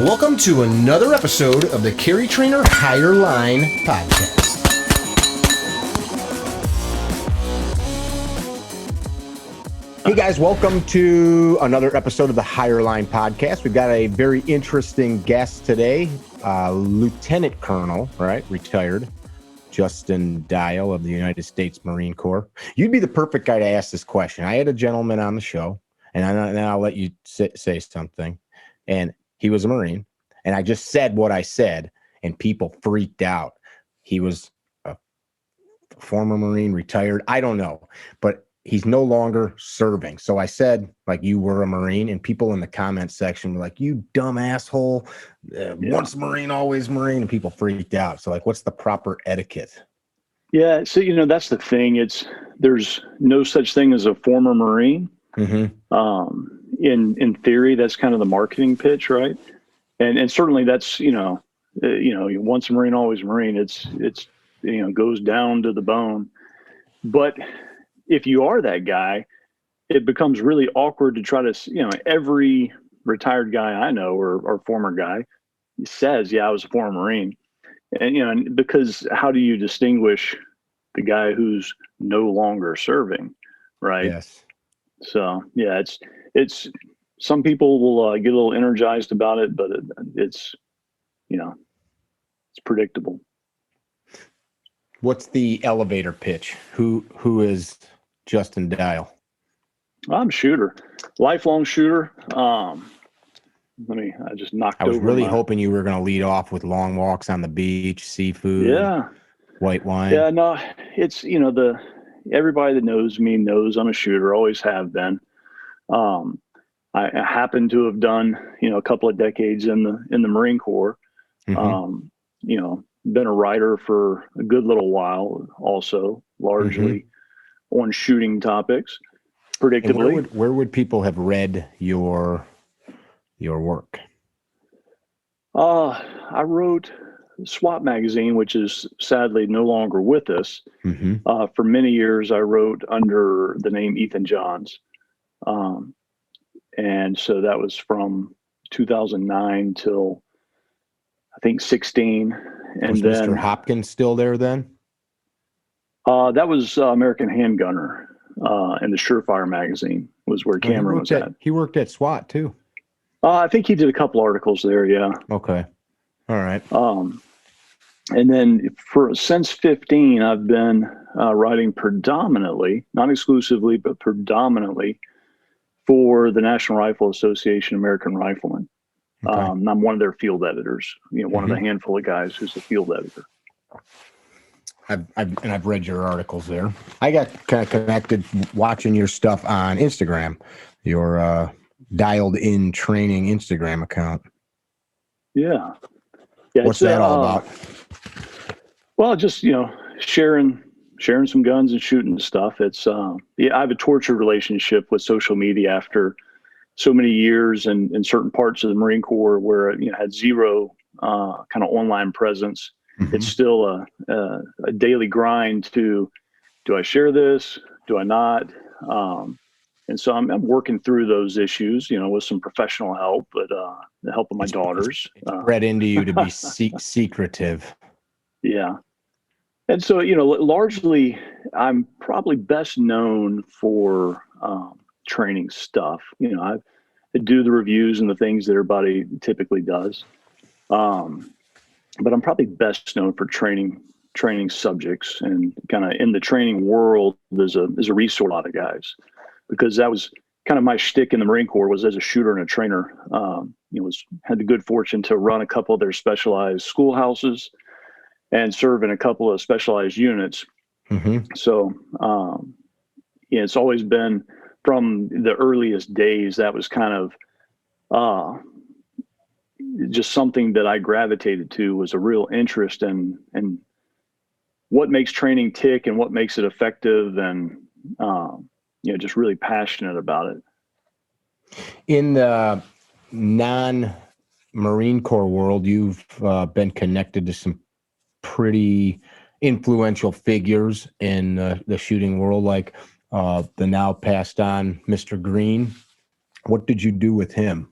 Welcome to another episode of the CarryTrainer Higher Line Podcast. Hey guys, welcome to another episode of the Higher Line Podcast. We've got a very interesting guest today, Lieutenant Colonel, right, retired, Justin Dyal of the United States Marine Corps. You'd be the perfect guy to ask this question. I had a gentleman on the show, and I'll let you say something, and he was a Marine, and I just said what I said, and people freaked out. He was a former Marine, retired, I don't know, but he's no longer serving. So I said, like, you were a Marine, and people in the comment section were like, you dumb asshole, once Marine, always Marine, and people freaked out. So, like, what's the proper etiquette? Yeah, so, that's the thing. There's no such thing as a former Marine. Mm-hmm. In theory, that's kind of the marketing pitch, right? And certainly that's, once a Marine, always a Marine. It's goes down to the bone. But if you are that guy, it becomes really awkward to try to, every retired guy I know or former guy says, yeah, I was a former Marine. And, because how do you distinguish the guy who's no longer serving, right? Yes. So, yeah, it's some people will get a little energized about it, but it's predictable. What's the elevator pitch? Who is Justin Dyal? I'm a shooter, lifelong shooter. I just knocked over. I was really hoping you were going to lead off with long walks on the beach, seafood, white wine. Yeah, no, it's, everybody that knows me knows I'm a shooter, always have been. I happen to have done, a couple of decades in the Marine Corps. Mm-hmm. Been a writer for a good little while, also largely on shooting topics, predictably. Where would people have read your work? I wrote SWAT magazine, which is sadly no longer with us. Mm-hmm. For many years, I wrote under the name Ethan Johns. And so that was from 2009 till I think 16. And was then Mr. Hopkins still there then? That was American Handgunner, and the Surefire magazine was where Cameron was at. He worked at SWAT too. I think he did a couple articles there. Yeah. Okay. All right. And then since 15, I've been writing predominantly, not exclusively, but predominantly for the National Rifle Association, American Rifleman. Okay. I'm one of their field editors, one of the handful of guys who's the field editor. I've read your articles there. I got kind of connected watching your stuff on Instagram, your Dialed In Training Instagram account. Yeah. What's that all about? Well, just, sharing some guns and shooting stuff. It's, I have a tortured relationship with social media after so many years and in certain parts of the Marine Corps where it had zero kind of online presence. Mm-hmm. It's still a daily grind to, do I share this? Do I not? And so I'm working through those issues, with some professional help, but the help of my daughters. It's bred into you to be secretive. Yeah. And so, largely I'm probably best known for training stuff. I do the reviews and the things that everybody typically does. But I'm probably best known for training subjects, and kind of in the training world, there's a resource for a lot of guys, because that was kind of my shtick in the Marine Corps, was as a shooter and a trainer. Had the good fortune to run a couple of their specialized schoolhouses and serve in a couple of specialized units. Mm-hmm. So, it's always been from the earliest days, that was kind of just something that I gravitated to, was a real interest in what makes training tick and what makes it effective, and just really passionate about it. In the non-Marine Corps world, you've been connected to some pretty influential figures in the shooting world, like the now passed on Mr. Green. What did you do with him?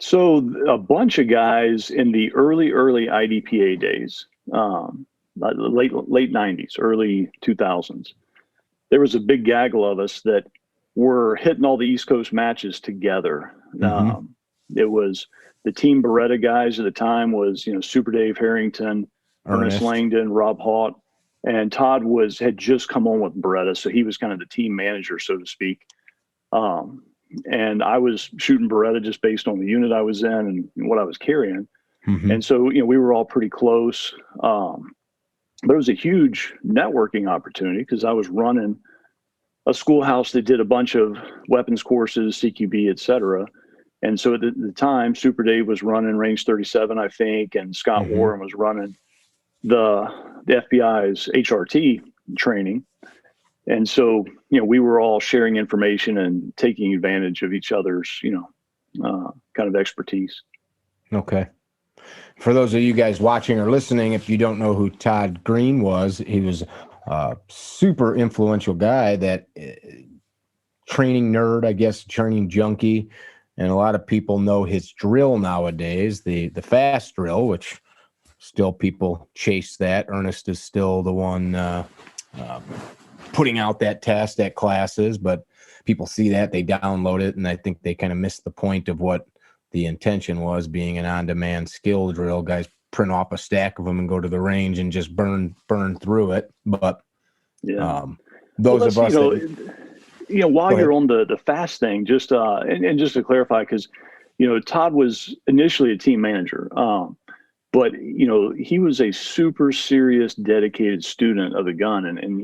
So a bunch of guys in the early IDPA days, late 90s, early 2000s, there was a big gaggle of us that were hitting all the East Coast matches together. It was the Team Beretta guys at the time was, Super Dave Harrington, Ernest Langdon, Rob Haught, and Todd had just come on with Beretta. So he was kind of the team manager, so to speak. And I was shooting Beretta just based on the unit I was in and what I was carrying. And so, we were all pretty close. But it was a huge networking opportunity because I was running a schoolhouse that did a bunch of weapons courses, CQB, et cetera. And so at the time, Super Dave was running Range 37, I think, and Scott Warren was running the FBI's HRT training. And so, we were all sharing information and taking advantage of each other's, kind of expertise. Okay. For those of you guys watching or listening, if you don't know who Todd Green was, he was a super influential guy that training nerd, I guess, training junkie. And a lot of people know his drill nowadays, the fast drill, which still people chase that. Ernest is still the one putting out that test at classes, but people see that, they download it, and I think they kind of miss the point of what the intention was, being an on-demand skill drill. Guys print off a stack of them and go to the range and just burn through it. But those of us while you're on the fast thing, just and just to clarify, because Todd was initially a team manager, but he was a super serious, dedicated student of the gun, and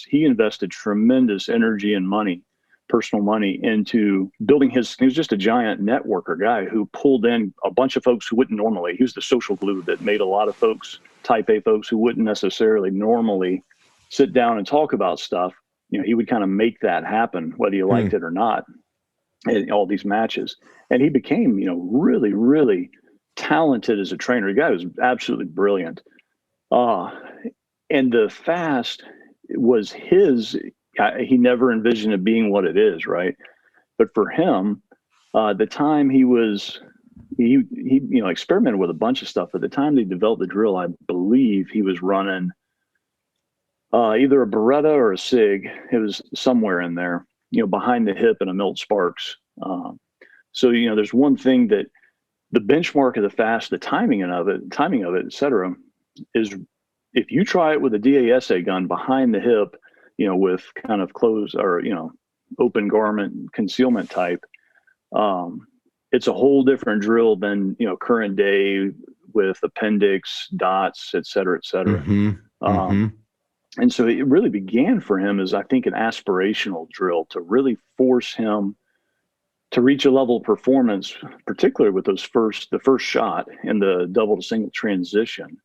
he invested tremendous energy and money, personal money, into building he was just a giant networker guy who pulled in a bunch of folks who wouldn't normally. He was the social glue that made a lot of folks, type A folks, who wouldn't necessarily normally sit down and talk about stuff. He would kind of make that happen, whether you liked it or not, in all these matches. And he became, really, really talented as a trainer. The guy was absolutely brilliant. And the fast was his. He never envisioned it being what it is, right? But for him, the time he experimented with a bunch of stuff. At the time they developed the drill, I believe he was running either a Beretta or a SIG. It was somewhere in there, behind the hip and a Milt Sparks. So there's one thing that the benchmark of the fast, the timing of it, et cetera, is if you try it with a DASA gun behind the hip, with kind of closed or, open garment concealment type, it's a whole different drill than, current day with appendix, dots, et cetera, et cetera. And so it really began for him as, I think, an aspirational drill to really force him to reach a level of performance, particularly with the first shot and the double to single transition.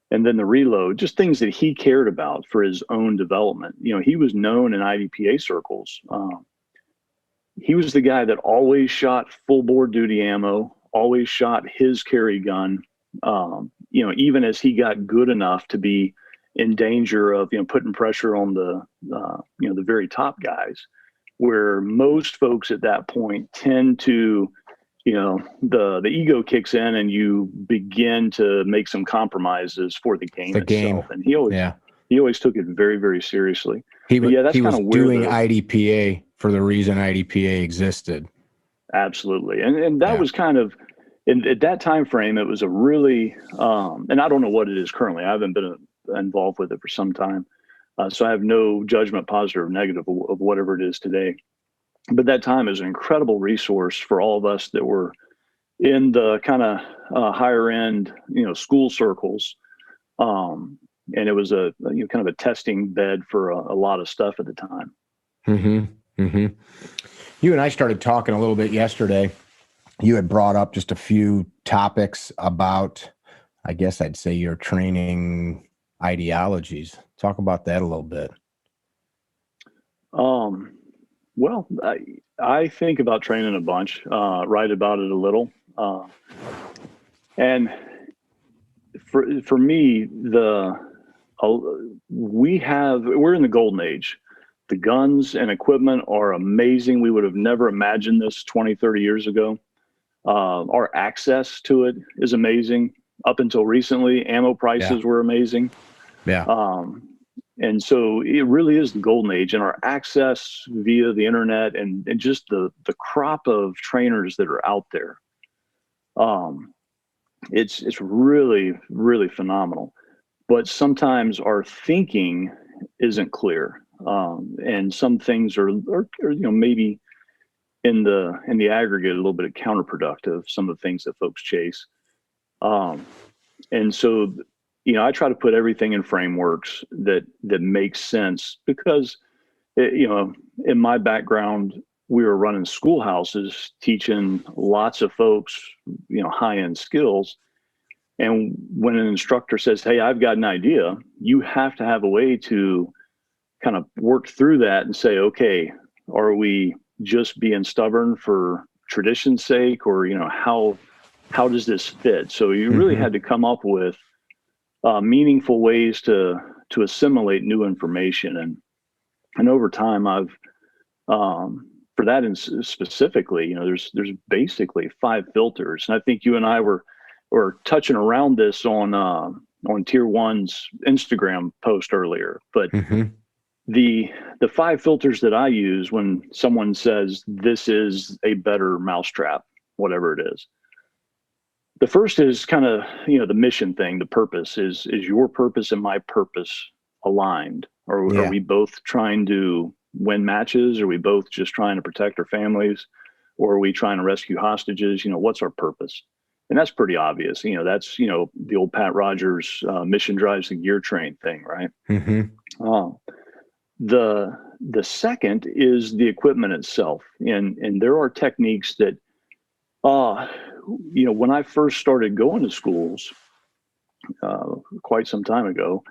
And then the reload, just things that he cared about for his own development. He was known in IDPA circles. He was the guy that always shot full bore duty ammo, always shot his carry gun, even as he got good enough to be in danger of, putting pressure on the very top guys, where most folks at that point tend to, the ego kicks in and you begin to make some compromises for the game itself. And he always took it very, very seriously. He was doing IDPA for the reason IDPA existed. Absolutely. And that was kind of, at that time frame, it was a really, and I don't know what it is currently. I haven't been involved with it for some time. So I have no judgment, positive or negative, of whatever it is today. But that time is an incredible resource for all of us that were in the kind of higher end, school circles. And it was a kind of a testing bed for a lot of stuff at the time. You and I started talking a little bit yesterday. You had brought up just a few topics about, I guess I'd say, your training ideologies. Talk about that a little bit. Well, I think about training a bunch, write about it a little. And for me, we're in the golden age. The guns and equipment are amazing. We would have never imagined this 20, 30 years ago. Our access to it is amazing. Up until recently, ammo prices were amazing. Yeah. And so it really is the golden age, and our access via the internet and just the crop of trainers that are out there. It's really, really phenomenal. But sometimes our thinking isn't clear. And some things are maybe in the aggregate, a little bit counterproductive, some of the things that folks chase. And so, I try to put everything in frameworks that make sense because, in my background, we were running schoolhouses, teaching lots of folks, high-end skills. And when an instructor says, hey, I've got an idea, you have to have a way to kind of work through that and say, okay, are we just being stubborn for tradition's sake, or, how does this fit? So you really had to come up with meaningful ways to assimilate new information. And over time, I've, for that specifically, there's basically 5 filters. And I think you and I were touching around this on Tier 1's Instagram post earlier, but the 5 filters that I use when someone says this is a better mousetrap, whatever it is. The first is kind of, the mission thing, the purpose. Is your purpose and my purpose aligned? Or are we both trying to win matches? Are we both just trying to protect our families? Or are we trying to rescue hostages? What's our purpose? And that's pretty obvious. That's, the old Pat Rogers mission drives the gear train thing, right? The second is the equipment itself. And there are techniques that, when I first started going to schools quite some time ago,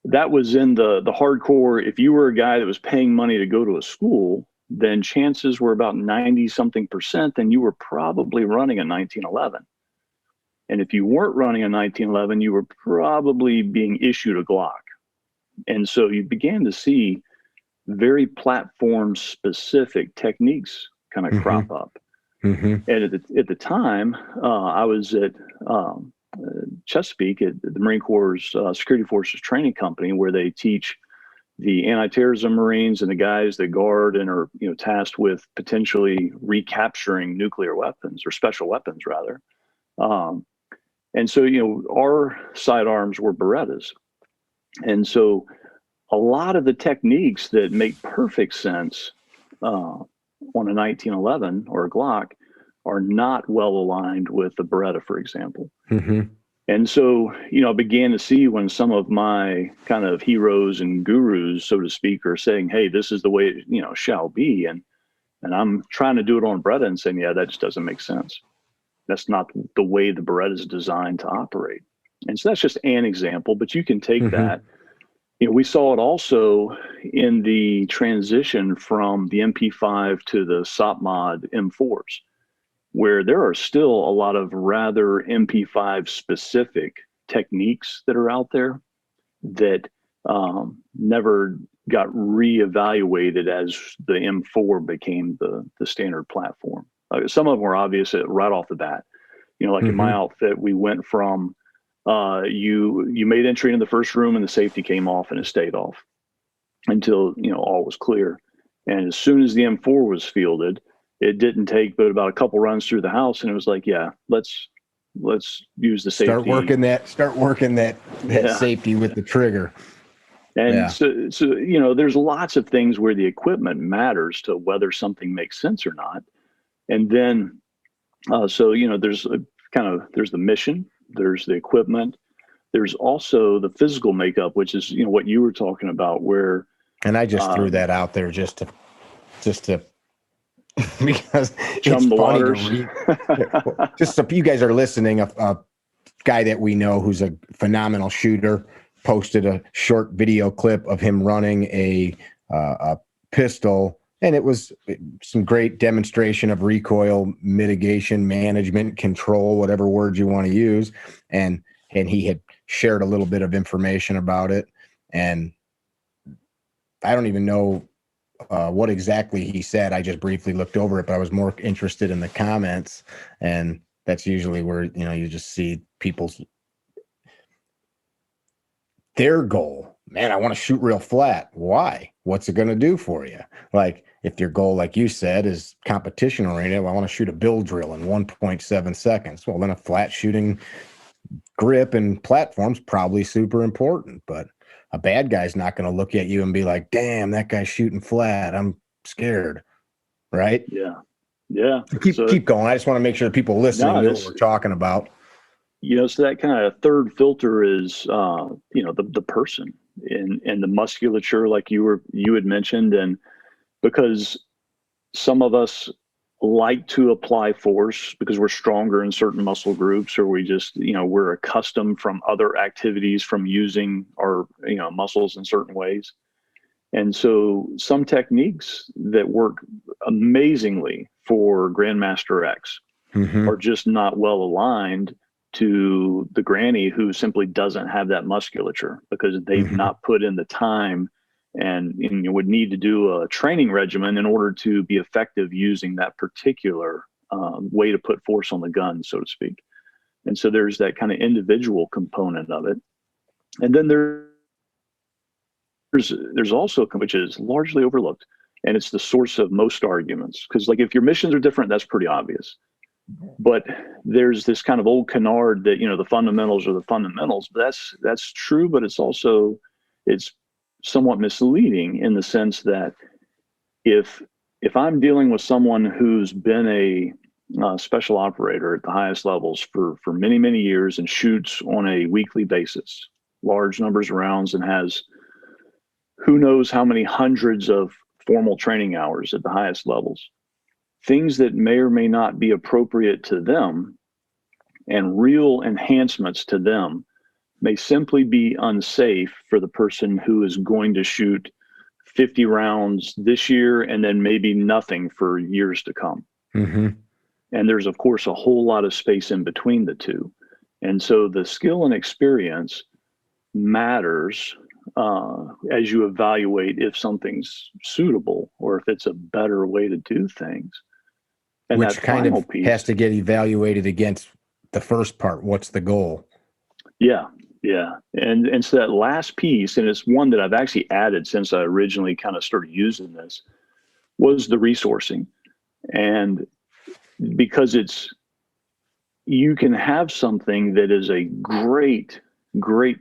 that was in the hardcore. If you were a guy that was paying money to go to a school, then chances were about 90-something%, then you were probably running a 1911. And if you weren't running a 1911, you were probably being issued a Glock. And so you began to see very platform specific techniques kind of crop up. And at the time, I was at Chesapeake at the Marine Corps' Security Forces Training Company, where they teach the anti-terrorism Marines and the guys that guard and are tasked with potentially recapturing nuclear weapons, or special weapons rather. And so our sidearms were Berettas, and so a lot of the techniques that make perfect sense on a 1911 or a Glock are not well aligned with the Beretta, for example. And so, I began to see when some of my kind of heroes and gurus, so to speak, are saying, hey, this is the way it, shall be. And I'm trying to do it on Beretta and saying, yeah, that just doesn't make sense. That's not the way the Beretta is designed to operate. And so that's just an example, but you can take that. We saw it also in the transition from the MP5 to the SOP mod M4s, where there are still a lot of rather MP5 specific techniques that are out there that never got reevaluated as the M4 became the standard platform. Some of them were obvious right off the bat. Like in my outfit, we went from you made entry in the first room and the safety came off and it stayed off until all was clear. And as soon as the M4 was fielded, it didn't take but about a couple runs through the house, and it was like, yeah, let's use the safety. Start working that safety with the trigger. And so there's lots of things where the equipment matters to whether something makes sense or not. And then there's there's the mission, there's the equipment, there's also the physical makeup, which is what you were talking about, where. And I just threw that out there just to because chum the waters. Just so you guys are listening, a guy that we know who's a phenomenal shooter posted a short video clip of him running a pistol, and it was some great demonstration of recoil mitigation, management, control, whatever words you want to use, and he had shared a little bit of information about it, and I don't even know what exactly he said. I just briefly looked over it, but I was more interested in the comments, and that's usually where, you know, you just see people's their goal. Man, I want to shoot real flat. Why? What's it going to do for you? Like, if your goal, like you said, is competition oriented, well, I want to shoot a bill drill in 1.7 seconds. Well, then a flat shooting grip and platform's probably super important, but a bad guy's not going to look at you and be like, damn, that guy's shooting flat, I'm scared. Right? Yeah. Keep going. I just want to make sure that people listening know what we're talking about. You know, so that kind of third filter is, you know, the person and the musculature, like you had mentioned, and because some of us like to apply force because we're stronger in certain muscle groups, or we just, you know, we're accustomed from other activities from using our, you know, muscles in certain ways. And so some techniques that work amazingly for Grandmaster X are just not well aligned to the granny who simply doesn't have that musculature because they've not put in the time and you would need to do a training regimen in order to be effective using that particular way to put force on the gun, so to speak. And so there's that kind of individual component of it. And then there's also, which is largely overlooked, and it's the source of most arguments. Because like if your missions are different, that's pretty obvious. But there's this kind of old canard that, you know, the fundamentals are the fundamentals. But that's true, but it's somewhat misleading in the sense that if I'm dealing with someone who's been a special operator at the highest levels for many, many years and shoots on a weekly basis, large numbers of rounds, and has who knows how many hundreds of formal training hours at the highest levels, things that may or may not be appropriate to them and real enhancements to them may simply be unsafe for the person who is going to shoot 50 rounds this year and then maybe nothing for years to come. And there's, of course, a whole lot of space in between the two. And so the skill and experience matters as you evaluate if something's suitable or if it's a better way to do things. And which that kind of piece has to get evaluated against the first part. What's the goal? Yeah. And so that last piece, and it's one that I've actually added since I originally kind of started using this, was the resourcing. And because you can have something that is a great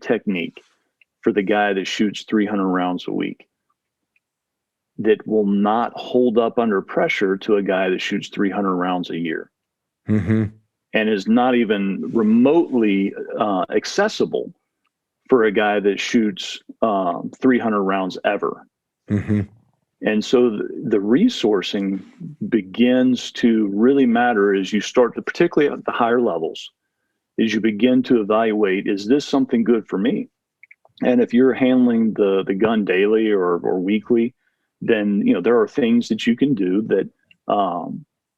technique for the guy that shoots 300 rounds a week that will not hold up under pressure to a guy that shoots 300 rounds a year. And is not even remotely accessible for a guy that shoots 300 rounds ever. And so the resourcing begins to really matter as you start to, particularly at the higher levels, as you begin to evaluate, is this something good for me? And if you're handling the gun daily or weekly, then, you know, there are things that you can do that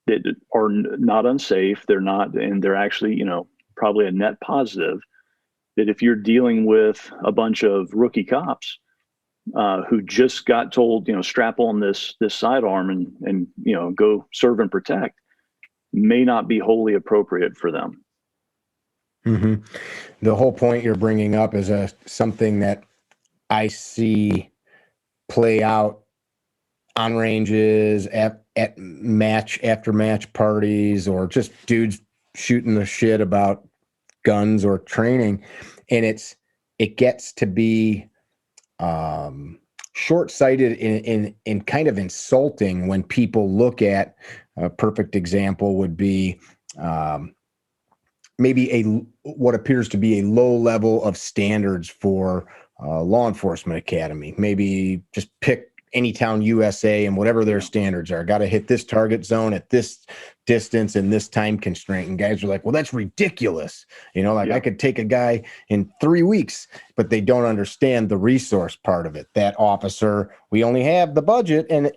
that are not unsafe. They're not, and they're actually, you know, probably a net positive. That if you're dealing with a bunch of rookie cops who just got told, you know, strap on this sidearm and you know, go serve and protect, may not be wholly appropriate for them. The whole point you're bringing up is something that I see play out on ranges, at match after match parties, or just dudes shooting the shit about guns or training. And it gets to be short-sighted in kind of insulting when people look at a perfect example would be maybe what appears to be a low level of standards for law enforcement academy. Maybe just pick Anytown, USA, and whatever their standards are. Got to hit this target zone at this distance and this time constraint. And guys are like, well, that's ridiculous. You know, like I could take a guy in 3 weeks, but they don't understand the resource part of it. That officer, we only have the budget and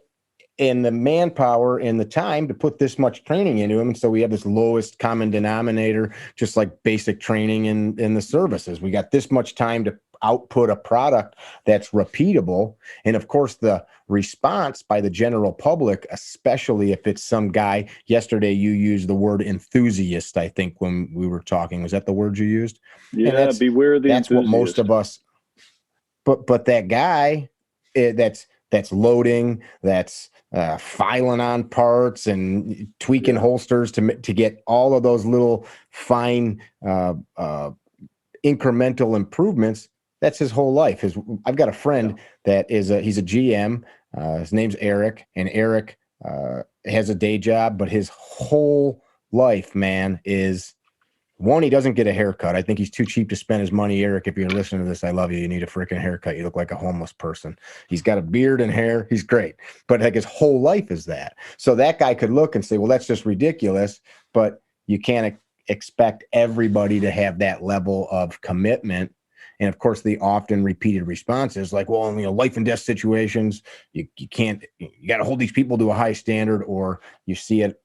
the manpower and the time to put this much training into him. And so we have this lowest common denominator, just like basic training in the services. We got this much time to output a product that's repeatable. And of course, the response by the general public, especially if it's some guy. Yesterday, you used the word enthusiast, I think, when we were talking. Was that the word you used? Yeah, beware the that's enthusiast. what most of us. But that guy that's loading, that's filing on parts and tweaking holsters to get all of those little fine incremental improvements. That's his whole life. I've got a friend that is he's a GM. His name's Eric, and Eric has a day job, but his whole life, man, is one, he doesn't get a haircut. I think he's too cheap to spend his money. Eric, if you're listening to this, I love you. You need a freaking haircut. You look like a homeless person. He's got a beard and hair. He's great. But like his whole life is that. So that guy could look and say, well, that's just ridiculous. But you can't expect everybody to have that level of commitment. And of course, the often repeated response is like, well, life and death situations, you got to hold these people to a high standard, or you see it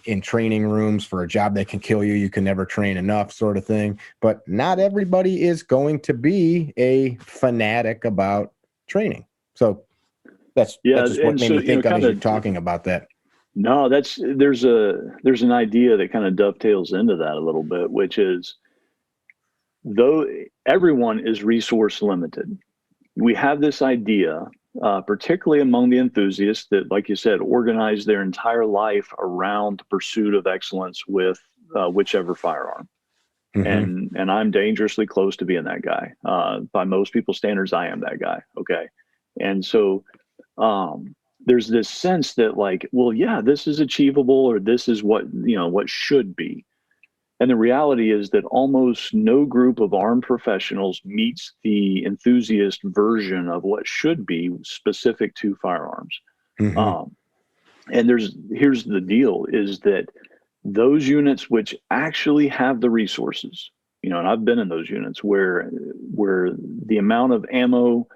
in training rooms for a job that can kill you. You can never train enough, sort of thing. But not everybody is going to be a fanatic about training. So that's just what made me think of as you're talking about that. No, there's an idea that kind of dovetails into that a little bit, which is, though everyone is resource limited, we have this idea, particularly among the enthusiasts, that, like you said, organize their entire life around the pursuit of excellence with whichever firearm. Mm-hmm. And I'm dangerously close to being that guy. By most people's standards, I am that guy. Okay. And so there's this sense that, like, well, yeah, this is achievable, or this is what should be. And the reality is that almost no group of armed professionals meets the enthusiast version of what should be specific to firearms. Mm-hmm. And here's the deal, is that those units which actually have the resources, and I've been in those units where the amount of ammo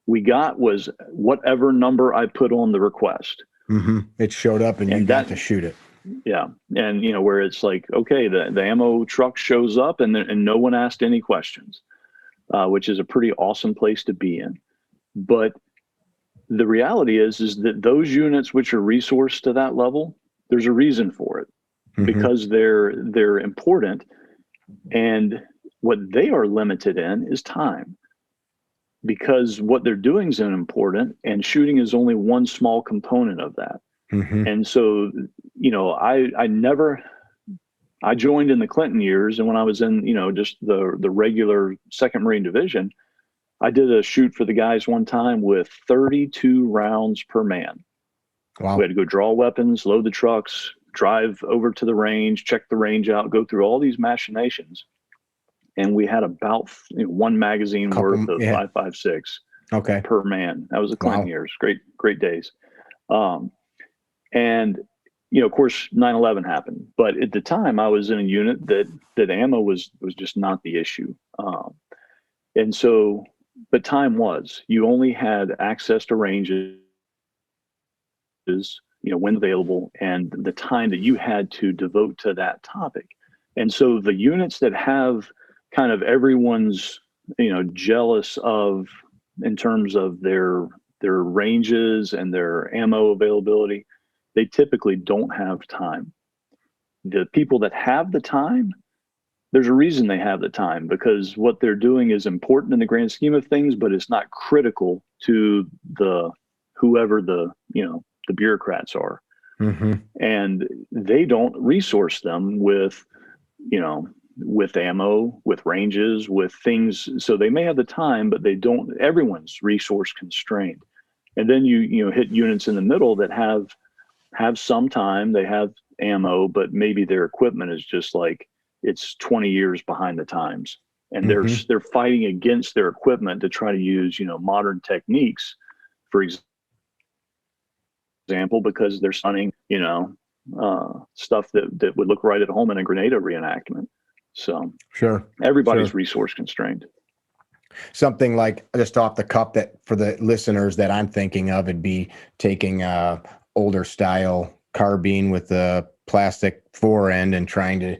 we got was whatever number I put on the request. Mm-hmm. It showed up and you got to shoot it. Yeah. And, where it's like, okay, the ammo truck shows up and no one asked any questions, which is a pretty awesome place to be in. But the reality is that those units which are resourced to that level, there's a reason for it, mm-hmm. because they're important. And what they are limited in is time, because what they're doing is important, and shooting is only one small component of that. Mm-hmm. And so, I joined in the Clinton years, and when I was in, just the regular 2nd Marine Division, I did a shoot for the guys one time with 32 rounds per man. Wow. We had to go draw weapons, load the trucks, drive over to the range, check the range out, go through all these machinations. And we had about one magazine worth of 5.56 per man. That was the Clinton years. Great days. And, of course, 9/11 happened. But at the time, I was in a unit that ammo was just not the issue. And so, but time was. You only had access to ranges, when available, and the time that you had to devote to that topic. And so the units that have kind of everyone's, jealous of in terms of their ranges and their ammo availability, they typically don't have time. The people that have the time, there's a reason they have the time, because what they're doing is important in the grand scheme of things, but it's not critical to whoever the bureaucrats are. Mm-hmm. And they don't resource them with ammo, with ranges, with things. So they may have the time, but everyone's resource constrained. And then you hit units in the middle that have some time, they have ammo, but maybe their equipment is just like, it's 20 years behind the times. And mm-hmm. they're fighting against their equipment to try to use, modern techniques, for example, because they're stunning, stuff that would look right at home in a Grenada reenactment. So sure, everybody's resource constrained. Something like, just off the cup, that for the listeners that I'm thinking of, it'd be taking a older style carbine with a plastic fore end and trying to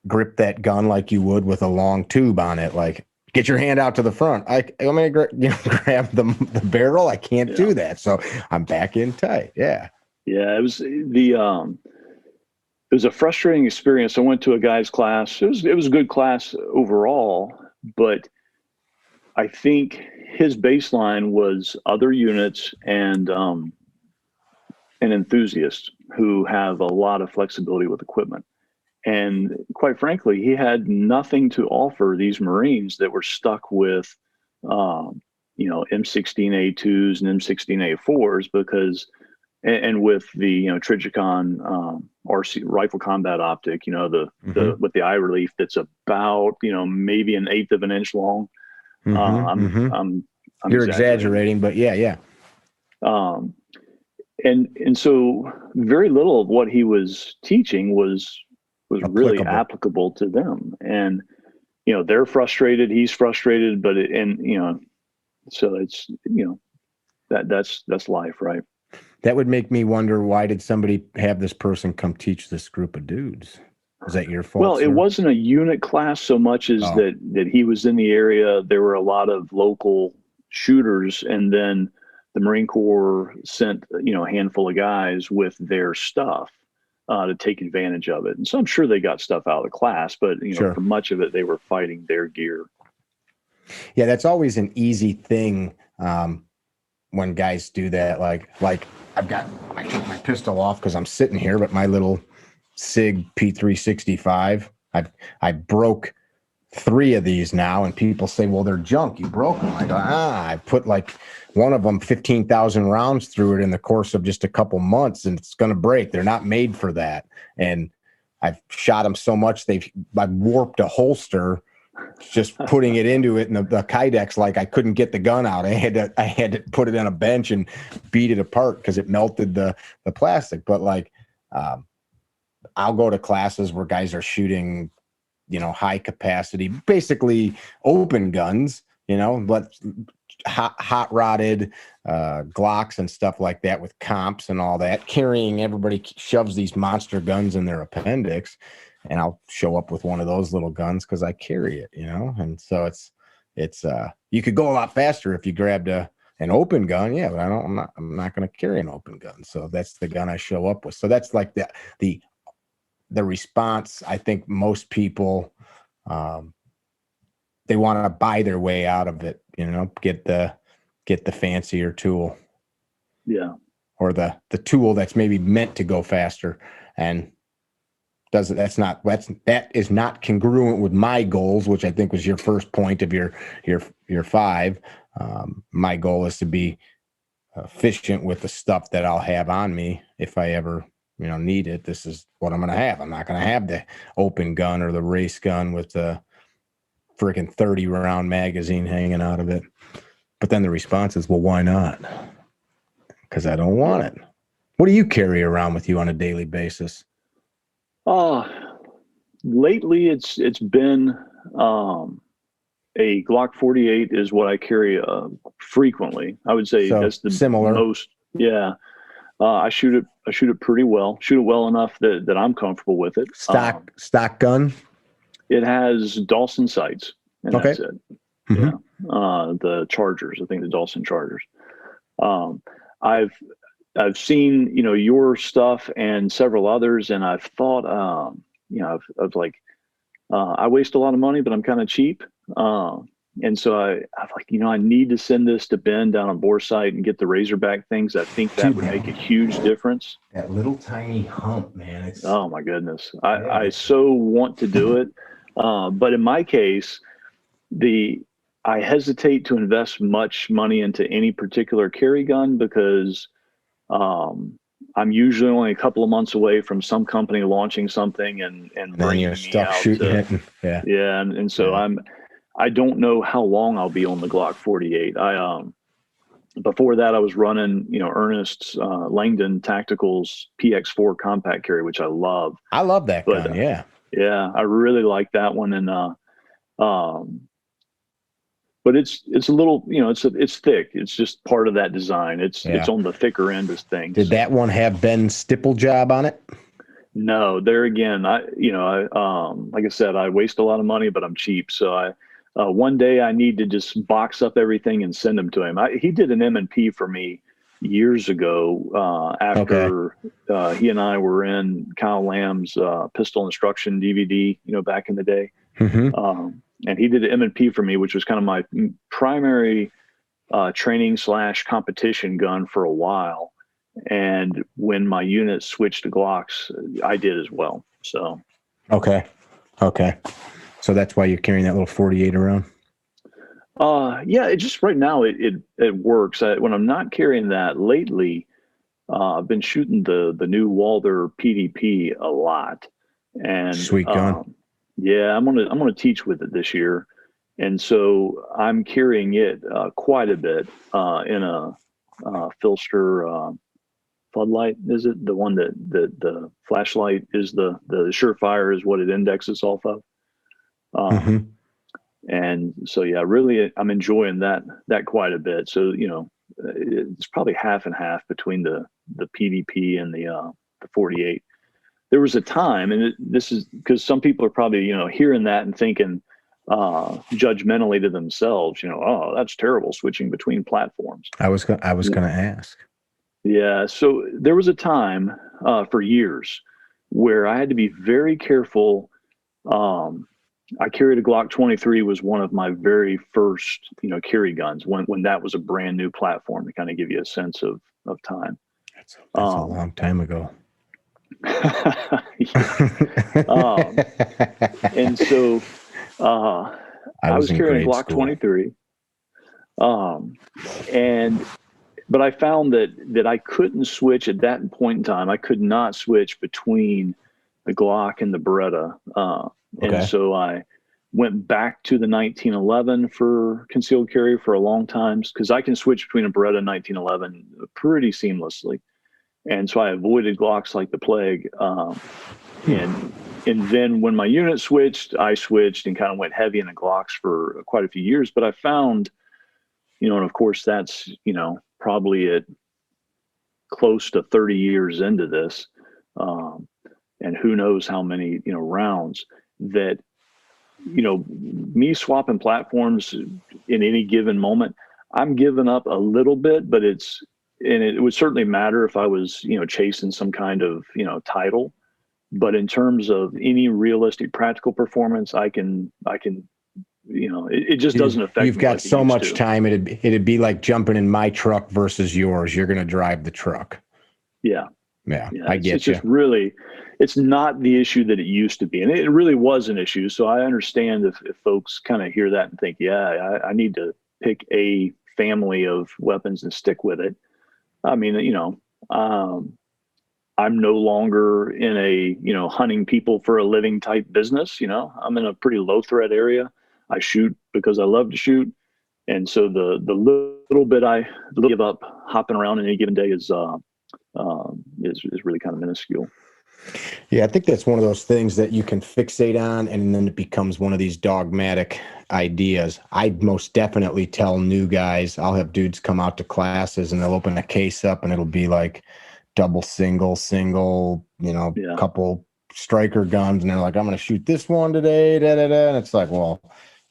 grip that gun like you would with a long tube on it. Like, get your hand out to the front. I'm going to grab the barrel. I can't do that. So I'm back in tight. Yeah. Yeah. It was it was a frustrating experience. I went to a guy's class. It was a good class overall, but I think his baseline was other units and enthusiasts who have a lot of flexibility with equipment. And quite frankly, he had nothing to offer these Marines that were stuck with, M16A2s and M16A4s because, and with the, Trijicon RC rifle combat optic, the with the eye relief that's about, maybe an eighth of an inch long. I'm You're exaggerating, but yeah. And so very little of what he was teaching was really applicable to them. And, they're frustrated, he's frustrated, but so it's, that's life, right? That would make me wonder, why did somebody have this person come teach this group of dudes? Is that your fault? Well, it wasn't a unit class so much as that he was in the area. There were a lot of local shooters, and then the Marine Corps sent, a handful of guys with their stuff to take advantage of it. And so I'm sure they got stuff out of the class, but for much of it, they were fighting their gear. Yeah, that's always an easy thing when guys do that. Like I took my pistol off because I'm sitting here, but my little SIG P365, I broke 3 of these now, and people say, well, they're junk, you broke them. I go, I put like one of them 15,000 rounds through it in the course of just a couple months, and it's going to break. They're not made for that. And I've shot them so much I've warped a holster just putting it into it, and the Kydex, like I couldn't get the gun out. I had to put it on a bench and beat it apart because it melted the plastic. But like I'll go to classes where guys are shooting high capacity, basically open guns, but hot rodded Glocks and stuff like that with comps and all that. Everybody shoves these monster guns in their appendix, and I'll show up with one of those little guns because I carry it, And so it's you could go a lot faster if you grabbed an open gun, but I'm not going to carry an open gun, so that's the gun I show up with. So that's like the response. I think most people, they want to buy their way out of it, get the fancier tool. Yeah. Or the tool that's maybe meant to go faster and that is not congruent with my goals, which I think was your first point of your 5. My goal is to be efficient with the stuff that I'll have on me if I ever need it. This is what I'm going to have. I'm not going to have the open gun or the race gun with the freaking 30 round magazine hanging out of it. But then the response is, well, why not? Because I don't want it. What do you carry around with you on a daily basis? Lately it's been a Glock 48 is what I carry frequently. I would say that's the similar. Most. Yeah. I shoot it pretty well. Shoot it well enough that I'm comfortable with it. Stock gun. It has Dawson sights, and that's it. Mm-hmm. Yeah. The Chargers. I think the Dawson Chargers. I've seen your stuff and several others, and I've thought I've like I waste a lot of money, but I'm kind of cheap. And so I'm like, I need to send this to Ben down on Boresight and get the Razorback things. I think that would make a huge difference. That little tiny hump, man. Oh my goodness. I so want to do it. But in my case, I hesitate to invest much money into any particular carry gun because I'm usually only a couple of months away from some company launching something and bringing me stuff out shooting it. Yeah. And so I don't know how long I'll be on the Glock 48. Before that I was running, Ernest's Langdon Tacticals PX4 compact carry, which I love. I love that gun. Yeah. I really like that one. And, but it's a little, it's thick. It's just part of that design. It's on the thicker end of things. Did that one have Ben's stipple job on it? No, there again, like I said, I waste a lot of money, but I'm cheap. So One day I need to just box up everything and send them to him. He did an M&P for me years ago after he and I were in Kyle Lamb's pistol instruction DVD, back in the day. Mm-hmm. And he did an M&P for me, which was kind of my primary training / competition gun for a while. And when my unit switched to Glocks, I did as well. So. Okay. So that's why you're carrying that little 48 around? Yeah, it just right now it works. When I'm not carrying that lately, I've been shooting the new Walther PDP a lot, and Sweet gun. Yeah, I'm gonna teach with it this year, and so I'm carrying it quite a bit in a Filster floodlight. Is it the one that the flashlight is the Surefire is what it indexes off of? Mm-hmm. And so, yeah, really, I'm enjoying that quite a bit. So, it's probably half and half between the PDP and the 48. There was a time, and this is because some people are probably, hearing that and thinking judgmentally to themselves, oh, that's terrible switching between platforms. I was going to ask. Yeah. So there was a time for years where I had to be very careful. I carried a Glock 23 was one of my very first, carry guns when that was a brand new platform, to kind of give you a sense of time. That's a long time ago. And so I was carrying a Glock 23. But I found that I couldn't switch at that point in time. I could not switch between the Glock and the Beretta. And so I went back to the 1911 for concealed carry for a long time, because I can switch between a Beretta and 1911 pretty seamlessly. And so I avoided Glocks like the plague. And then when my unit switched, I switched and kind of went heavy into Glocks for quite a few years. But I found, and of course that's, probably at close to 30 years into this, and who knows how many, rounds, that, me swapping platforms in any given moment, I'm giving up a little bit, but it would certainly matter if I was, chasing some kind of, title. But in terms of any realistic practical performance, I can, it just doesn't affect You've me got like so much time. It'd be like jumping in my truck versus yours. You're going to drive the truck. Yeah. I get you. It's just really, it's not the issue that it used to be. And it really was an issue. So I understand if folks kind of hear that and think, yeah, I need to pick a family of weapons and stick with it. I mean, I'm no longer in a, hunting people for a living type business. I'm in a pretty low threat area. I shoot because I love to shoot. And so the little bit I give up hopping around in any given day is really kind of minuscule. Yeah, I think that's one of those things that you can fixate on, and then it becomes one of these dogmatic ideas. I most definitely tell new guys, I'll have dudes come out to classes and they'll open a case up and it'll be like double, single, couple striker guns. And they're like, I'm going to shoot this one today. And it's like, well,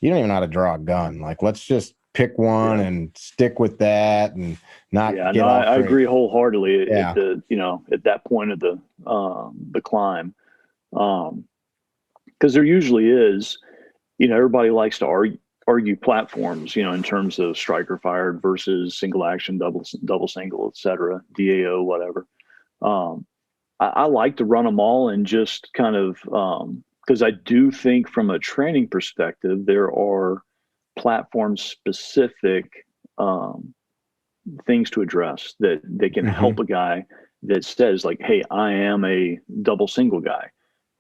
you don't even know how to draw a gun. Like, let's just pick one and stick with that and not get off. I agree wholeheartedly at that point of the climb. Because there usually is, everybody likes to argue platforms, in terms of striker fired versus single action, double single, et cetera, DAO, whatever. I like to run them all and just kind of, because I do think from a training perspective, there are platform specific things to address that they can help a guy that says like, hey, I am a double single guy.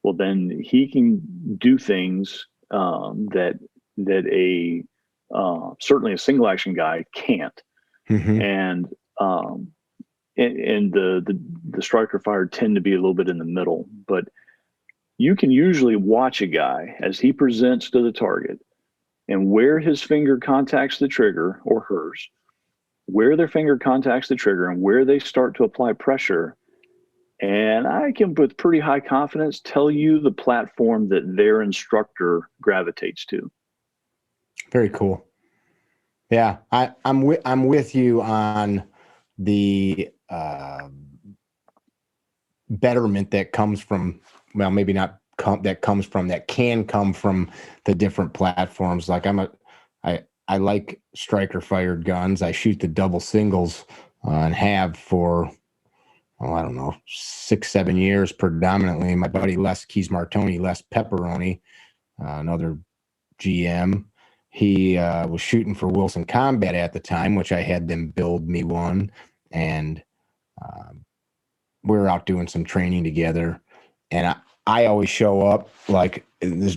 Well, then he can do things that a certainly a single action guy can't. And the striker fired tend to be a little bit in the middle, but you can usually watch a guy as he presents to the target and where his finger contacts the trigger, or hers, where their finger contacts the trigger and where they start to apply pressure. And I can, with pretty high confidence, tell you the platform that their instructor gravitates to. Very cool. Yeah, I'm with you on the betterment that comes from, well, maybe not that can come from the different platforms. Like I like striker fired guns. I shoot the double singles and have for, oh, I don't know, 6-7 years predominantly. My buddy Les Pepperoni, another GM. He was shooting for Wilson Combat at the time, which I had them build me one, and we were out doing some training together. And I always show up like this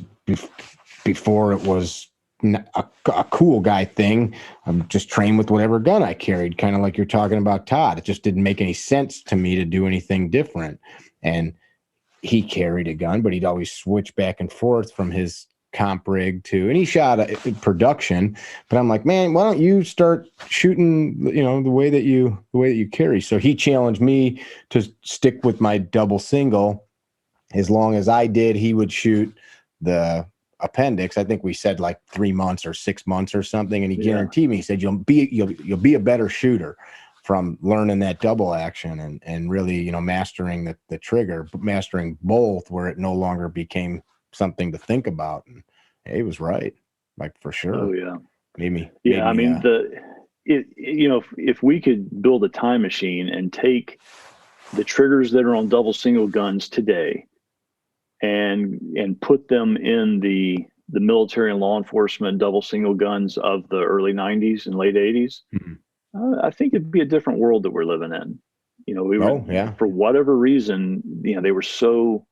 before it was a cool guy thing. I'm just trained with whatever gun I carried, kind of like you're talking about, Todd. It just didn't make any sense to me to do anything different. And he carried a gun, but he'd always switch back and forth from his comp rig to, and he shot production, but I'm like, man, why don't you start shooting, the way that you carry? So he challenged me to stick with my double single. As long as I did, he would shoot the appendix. I think we said like 3 months or 6 months or something. And he guaranteed me, he said, you'll be a better shooter from learning that double action and really, mastering the trigger, but mastering both, where it no longer became something to think about. And he was right, like, for sure. Oh yeah. I mean, if we could build a time machine and take the triggers that are on double single guns today and put them in the military and law enforcement double single guns of the early 90s and late 80s, I think it'd be a different world that we're living in. For whatever reason, they were so,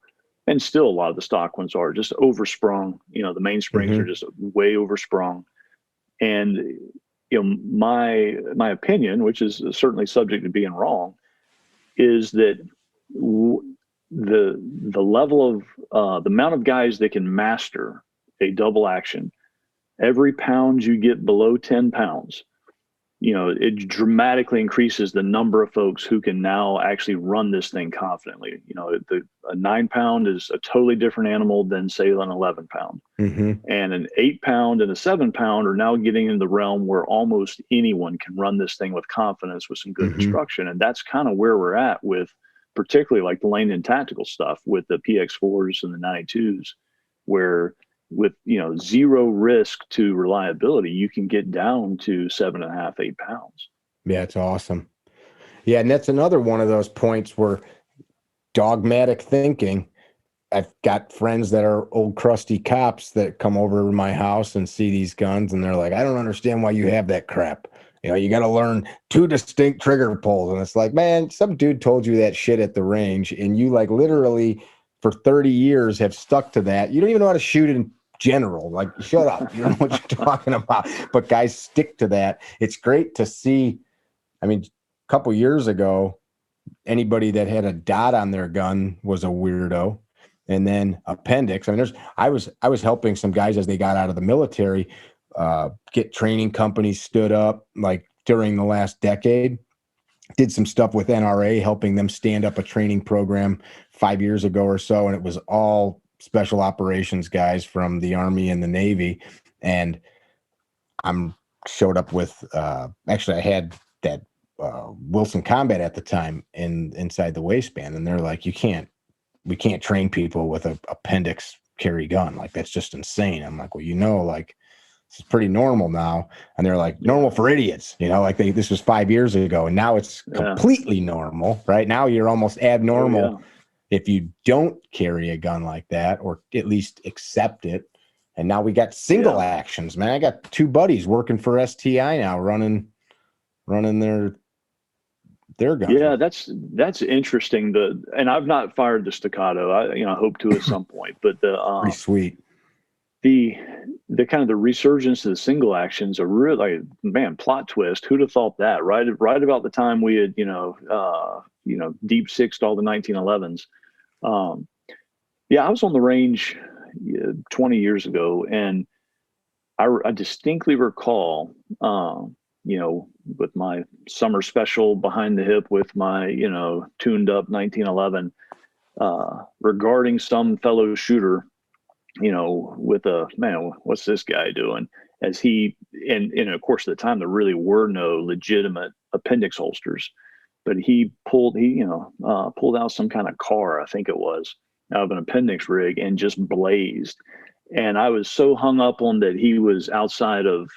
and still a lot of the stock ones are just oversprung. The mainsprings are just way oversprung. And, my opinion, which is certainly subject to being wrong, is that the level of the amount of guys that can master a double action, every pound you get below 10 pounds, it dramatically increases the number of folks who can now actually run this thing confidently. A 9 pound is a totally different animal than, say, an 11 pound. And an 8 pound and a 7 pound are now getting into the realm where almost anyone can run this thing with confidence with some good instruction. And that's kind of where we're at with, particularly like the Langdon tactical stuff with the PX4s and the 92s, where with zero risk to reliability, you can get down to 7.5, 8 pounds. Yeah, it's awesome. Yeah, and that's another one of those points where dogmatic thinking. I've got friends that are old crusty cops that come over to my house and see these guns, and they're like, I don't understand why you have that crap. You got to learn 2 distinct trigger pulls. And it's like, man, some dude told you that shit at the range, and you like literally for 30 years have stuck to that. You don't even know how to shoot in general. Like, shut up. You don't know what you're talking about. But guys stick to that. It's great to see. I mean, a couple years ago, anybody that had a dot on their gun was a weirdo. And then appendix. I mean, I was helping some guys as they got out of the military get training companies stood up like during the last decade. Did some stuff with NRA, helping them stand up a training program 5 years ago or so, and it was all special operations guys from the Army and the Navy. And I'm showed up with actually I had that Wilson Combat at the time inside the waistband, and they're like, we can't train people with a appendix carry gun. Like, that's just insane. I'm like, well, like, this is pretty normal now. And they're like, normal for idiots, like this was 5 years ago. And now it's completely normal, right? Now you're almost abnormal if you don't carry a gun like that, or at least accept it. And now we got single actions, man. I got 2 buddies working for STI now, running their gun. Yeah, that's interesting. And I've not fired the staccato. I hope to at some point, but pretty sweet. The kind of the resurgence of the single actions are really, man, plot twist. Who'd have thought that? Right about the time we had deep sixed all the 1911s. I was on the range 20 years ago, and I distinctly recall, with my summer special behind the hip with my, tuned up 1911, regarding some fellow shooter, with man, what's this guy doing? as he, and of course at the time there really were no legitimate appendix holsters, but he pulled out some kind of car, I think it was, out of an appendix rig and just blazed. And I was so hung up on that he was outside of,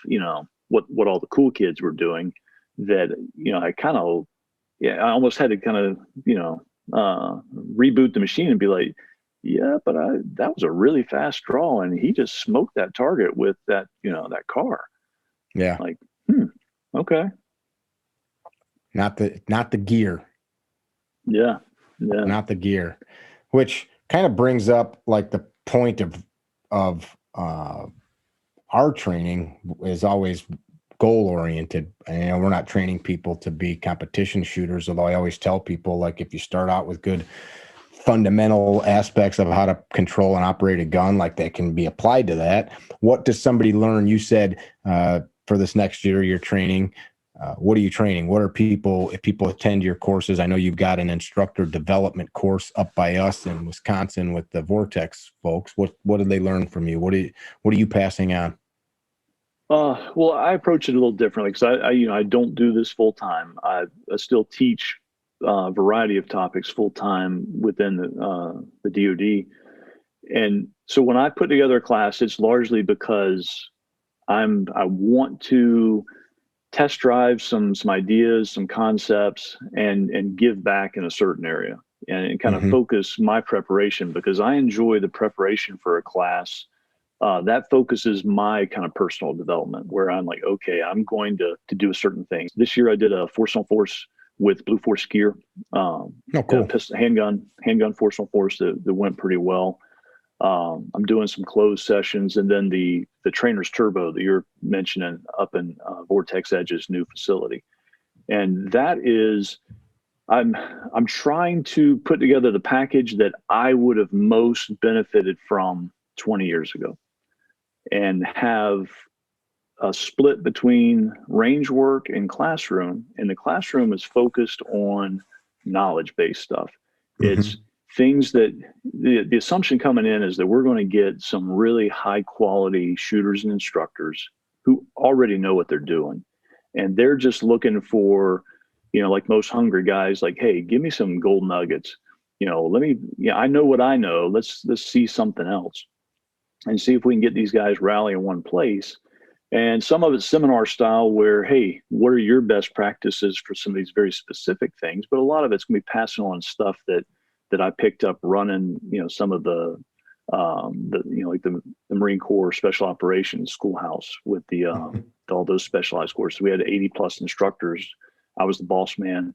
what all the cool kids were doing, that, I almost had to kind of, reboot the machine and be like, yeah, but that was a really fast draw, and he just smoked that target with that, that car. Yeah. Like, okay. Not the gear. Yeah. Not the gear, which kind of brings up like the point of our training is always goal oriented. And we're not training people to be competition shooters, although I always tell people, like, if you start out with good fundamental aspects of how to control and operate a gun, like, that can be applied to that. What does somebody learn? You said for this next year you're training. What are you training? What are people, if people attend your courses? I know you've got an instructor development course up by us in Wisconsin with the Vortex folks. What did they learn from you? What are you passing on? Well, I approach it a little differently because I don't do this full time. I still teach a variety of topics full time within the DoD, and so when I put together a class, it's largely because I want to test drive some ideas, some concepts, and give back in a certain area, and kind of focus my preparation, because I enjoy the preparation for a class. That focuses my kind of personal development, where I'm like, okay, I'm going to do a certain thing. This year I did a force on force with Blue Force gear. Oh, cool. Handgun force on force that went pretty well. I'm doing some closed sessions, and then the trainer's turbo that you're mentioning up in Vortex Edge's new facility. And that is, I'm trying to put together the package that I would have most benefited from 20 years ago, and have a split between range work and classroom. And the classroom is focused on knowledge-based stuff. It's things that the assumption coming in is that we're going to get some really high quality shooters and instructors who already know what they're doing. And they're just looking for, like most hungry guys, like, hey, give me some gold nuggets. I know what I know. Let's see something else and see if we can get these guys rally in one place. And some of it's seminar style, where, hey, what are your best practices for some of these very specific things? But a lot of it's going to be passing on stuff that I picked up running, some of the like the Marine Corps Special Operations Schoolhouse with the all those specialized courses. We had 80 plus instructors. I was the boss man.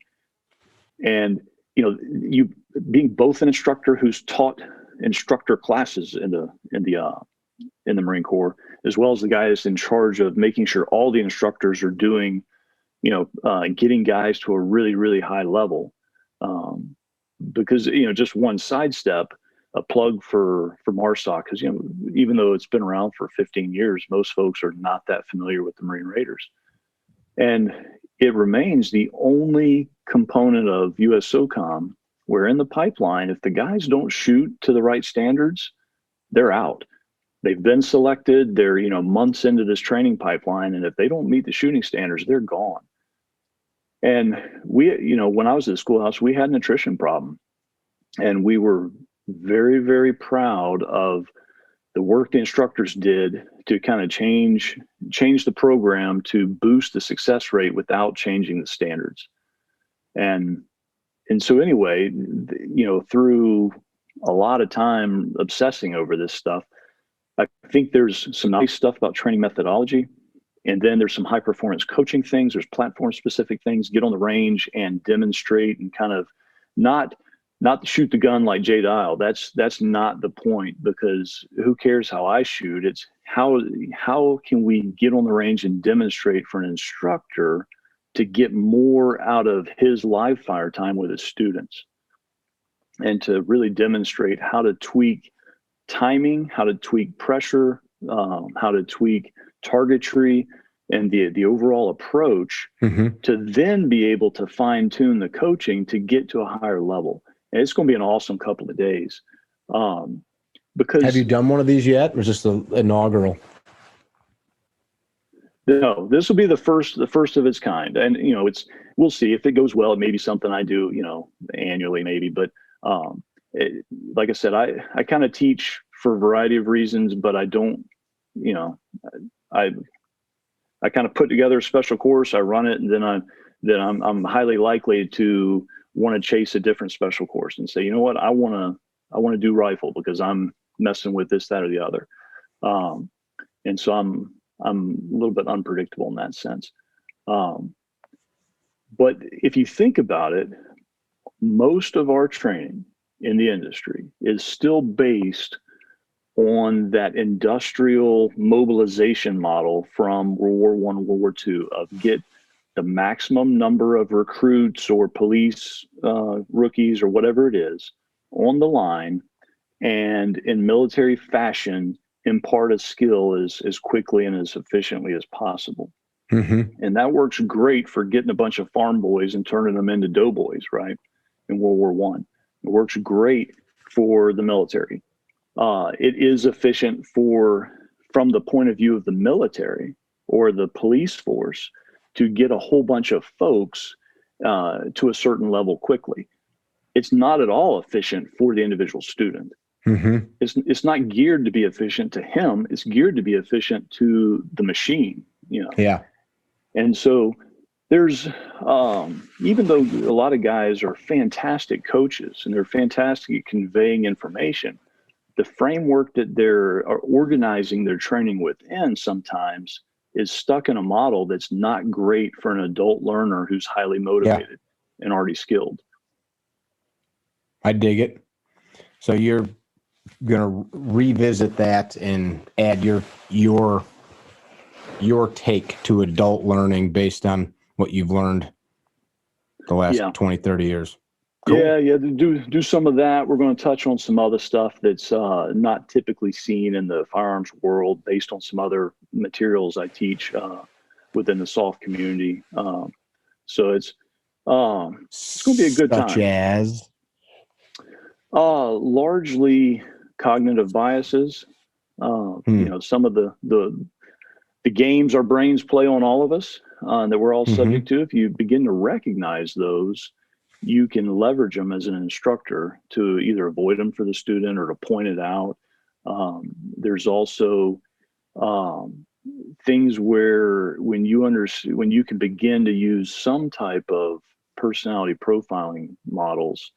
And, you being both an instructor who's taught instructor classes in the Marine Corps, as well as the guy that's in charge of making sure all the instructors are doing, getting guys to a really, really high level. Because, just one sidestep, a plug for MARSOC, because, even though it's been around for 15 years, most folks are not that familiar with the Marine Raiders. And it remains the only component of USSOCOM where, in the pipeline, if the guys don't shoot to the right standards, they're out. They've been selected, they're, months into this training pipeline, and if they don't meet the shooting standards, they're gone. And we, when I was at the schoolhouse, we had an attrition problem, and we were very, very proud of the work the instructors did to kind of change the program to boost the success rate without changing the standards. And so anyway, through a lot of time obsessing over this stuff, I think there's some nice stuff about training methodology. And then there's some high performance coaching things. There's platform specific things. Get on the range and demonstrate, and kind of not shoot the gun like Jedi Dyal. That's not the point, because who cares how I shoot? It's how can we get on the range and demonstrate for an instructor to get more out of his live fire time with his students, and to really demonstrate how to tweak timing, how to tweak pressure, how to tweak targetry, and the overall approach, to then be able to fine tune the coaching to get to a higher level. And it's going to be an awesome couple of days. Because have you done one of these yet, or just the inaugural? No, this will be the first of its kind. And, we'll see if it goes well. It may be something I do, annually maybe, but, like I said, I kind of teach for a variety of reasons, but I don't, you know, I, I kind of put together a special course, I run it, and I'm highly likely to want to chase a different special course and say, you know what, I want to do rifle because I'm messing with this, that, or the other. And so I'm a little bit unpredictable in that sense. But if you think about it, most of our training in the industry is still based on that industrial mobilization model from World War I, World War II of get the maximum number of recruits or police rookies or whatever it is on the line, and in military fashion impart a skill as quickly and as efficiently as possible. Mm-hmm. And that works great for getting a bunch of farm boys and turning them into doughboys, right? In World War I. It works great for the military. It is efficient from the point of view of the military or the police force to get a whole bunch of folks to a certain level quickly. It's not at all efficient for the individual student. Mm-hmm. It's not geared to be efficient to him. It's geared to be efficient to the machine, Yeah. And so there's, even though a lot of guys are fantastic coaches and they're fantastic at conveying information, the framework that they're organizing their training within sometimes is stuck in a model that's not great for an adult learner who's highly motivated and already skilled. I dig it. So you're going to revisit that and add your take to adult learning based on what you've learned the last 20, 30 years. Cool. Yeah. Do some of that. We're going to touch on some other stuff that's not typically seen in the firearms world based on some other materials I teach within the soft community. So it's going to be a good time. Such as? Largely cognitive biases. Some of the games our brains play on all of us that we're all subject to. If you begin to recognize those, you can leverage them as an instructor to either avoid them for the student or to point it out. There's also things where when you can begin to use some type of personality profiling models,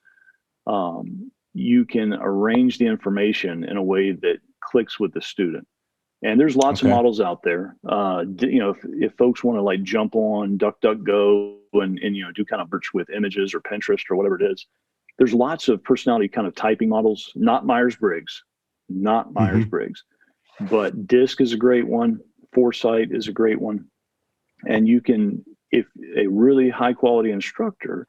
you can arrange the information in a way that clicks with the student. And there's lots of models out there. If folks want to like jump on DuckDuckGo and do kind of search with images or Pinterest or whatever it is, there's lots of personality kind of typing models. Not Myers-Briggs, but DISC is a great one. Foresight is a great one. And you can, if a really high quality instructor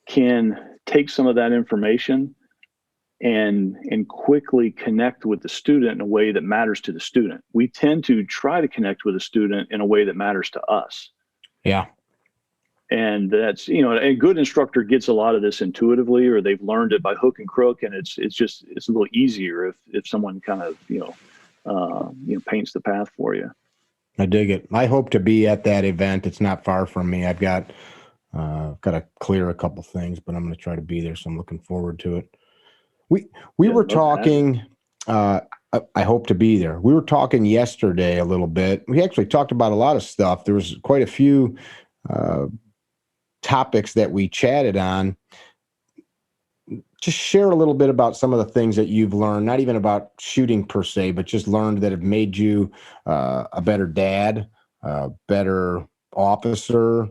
can take some of that information and quickly connect with the student in a way that matters to the student. We tend to try to connect with the student in a way that matters to us. Yeah. And that's, a good instructor gets a lot of this intuitively, or they've learned it by hook and crook. And it's a little easier if someone kind of, paints the path for you. I dig it. I hope to be at that event. It's not far from me. I've got to clear a couple things, but I'm going to try to be there. So I'm looking forward to it. We were talking, I hope to be there. We were talking yesterday a little bit. We actually talked about a lot of stuff. There was quite a few topics that we chatted on. Just share a little bit about some of the things that you've learned, not even about shooting per se, but just learned that have made you a better dad, a better officer,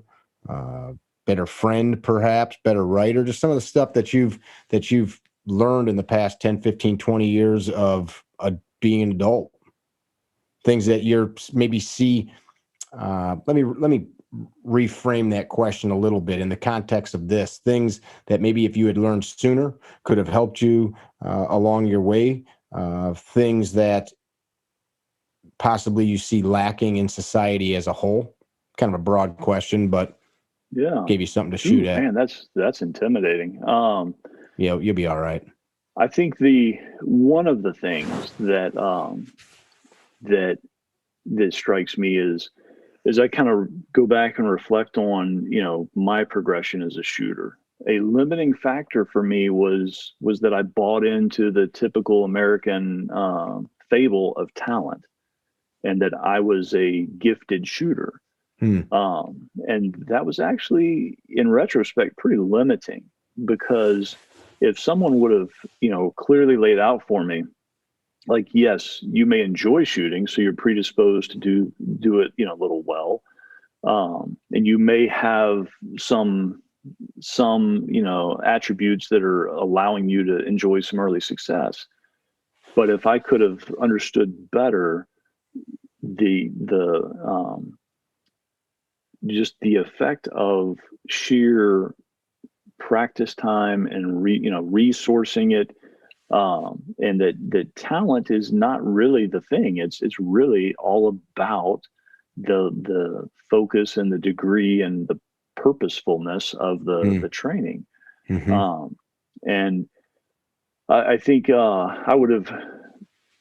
better friend, perhaps, better writer, just some of the stuff that you've learned in the past 10, 15, 20 years of being an adult, things that you're maybe see. Let me reframe that question a little bit in the context of this, things that maybe if you had learned sooner could have helped you along your way, things that possibly you see lacking in society as a whole. Kind of a broad question, but gave you something to shoot at. Man, that's intimidating. Yeah, you'll be all right. I think one of the things that strikes me is as I kind of go back and reflect on, my progression as a shooter, a limiting factor for me was that I bought into the typical American fable of talent, and that I was a gifted shooter. And that was actually, in retrospect, pretty limiting, because if someone would have, clearly laid out for me, like, yes, you may enjoy shooting, so you're predisposed to do it, a little well. And you may have some, attributes that are allowing you to enjoy some early success. But if I could have understood better the just the effect of sheer practice time and resourcing it, and that talent is not really the thing. It's really all about the focus and the degree and the purposefulness of the training. And I think I would have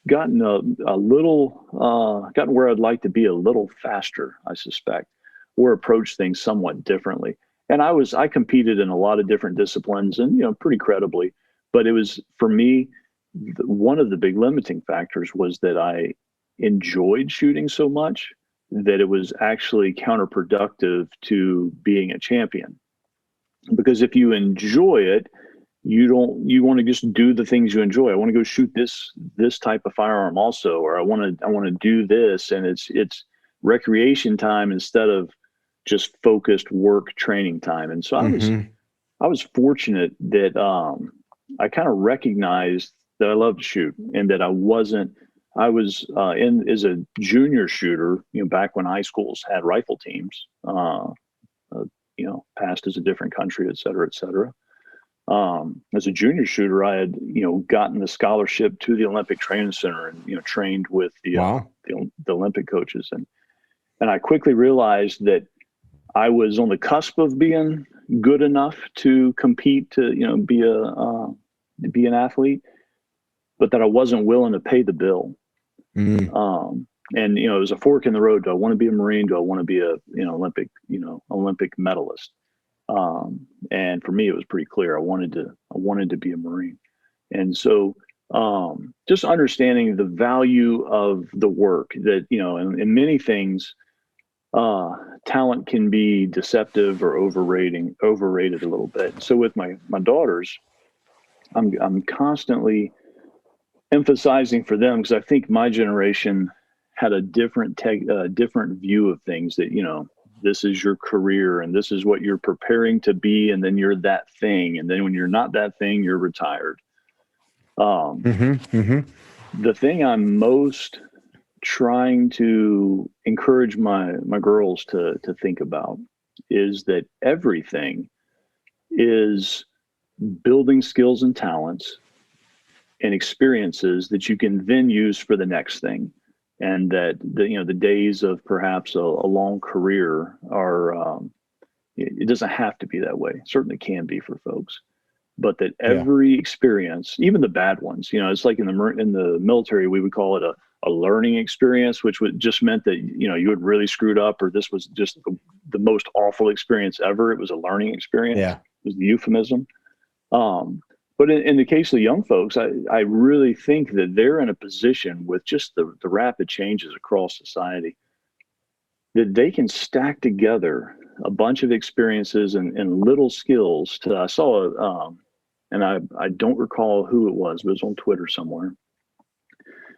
gotten gotten where I'd like to be a little faster, I suspect, or approach things somewhat differently. And I competed in a lot of different disciplines, and pretty credibly, but it was, for me, one of the big limiting factors was that I enjoyed shooting so much that it was actually counterproductive to being a champion. Because if you enjoy it, you want to just do the things you enjoy. I want to go shoot this type of firearm also, or I want to do this, and it's recreation time instead of just focused work training time. And so I was fortunate that I kind of recognized that I loved to shoot, and that I was as a junior shooter, back when high schools had rifle teams, passed as a different country, et cetera, et cetera. As a junior shooter, I had, gotten the scholarship to the Olympic Training Center and, trained with the Olympic coaches. And I quickly realized that I was on the cusp of being good enough to compete, to, be an athlete, but that I wasn't willing to pay the bill. And, it was a fork in the road. Do I want to be a Marine? Do I want to be a, Olympic medalist? And for me, it was pretty clear. I wanted to be a Marine. And so, just understanding the value of the work, that, in many things, talent can be deceptive or overrated a little bit. So with my daughters, I'm constantly emphasizing for them, because I think my generation had a different view of things, that, this is your career and this is what you're preparing to be. And then you're that thing. And then when you're not that thing, you're retired. The thing I'm most trying to encourage my girls to think about is that everything is building skills and talents and experiences that you can then use for the next thing. And that the days of perhaps a long career are, it doesn't have to be that way. It certainly can be for folks, but that every experience, even the bad ones, it's like in the military, we would call it a learning experience, which would just meant that, you had really screwed up, or this was just the most awful experience ever. It was a learning experience. It was the euphemism. But in the case of the young folks, I really think that they're in a position with just the rapid changes across society, that they can stack together a bunch of experiences and little skills. I saw and I don't recall who it was, but it was on Twitter somewhere.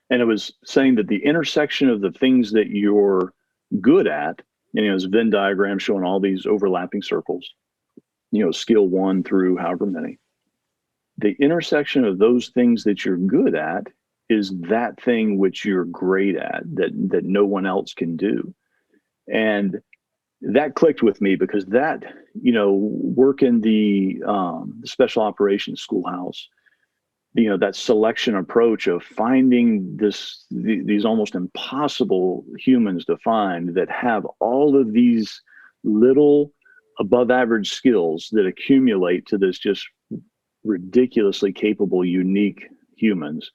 And it was saying that the intersection of the things that you're good at, and it was a Venn diagram showing all these overlapping circles, skill 1 through however many. The intersection of those things that you're good at is that thing which you're great at, that no one else can do. And that clicked with me, because that, work in the special operations schoolhouse, that selection approach of finding these almost impossible humans to find, that have all of these little above average skills that accumulate to this just ridiculously capable, unique humans.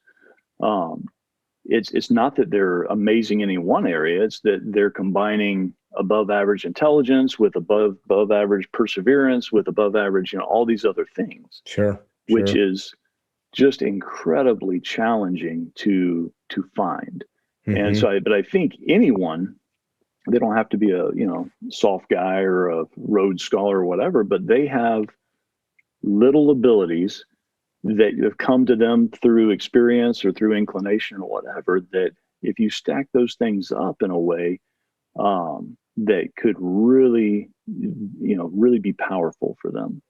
It's not that they're amazing in any one area. It's that they're combining above average intelligence, with above average perseverance, with above average, all these other things. Sure. Which is just incredibly challenging to find. And so, but I think anyone, they don't have to be a, soft guy or a Rhodes Scholar or whatever, but they have little abilities that have come to them through experience or through inclination or whatever, that if you stack those things up in a way that could really, really be powerful for them.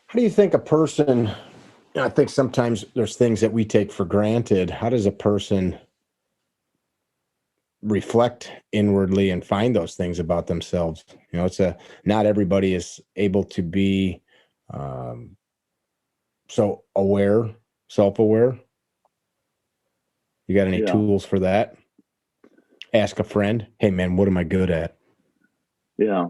How do you think a person, I think sometimes there's things that we take for granted. How does a person reflect inwardly and find those things about themselves? Not everybody is able to be so aware, self-aware. You got any tools for that? Ask a friend, hey man, what am I good at? Yeah.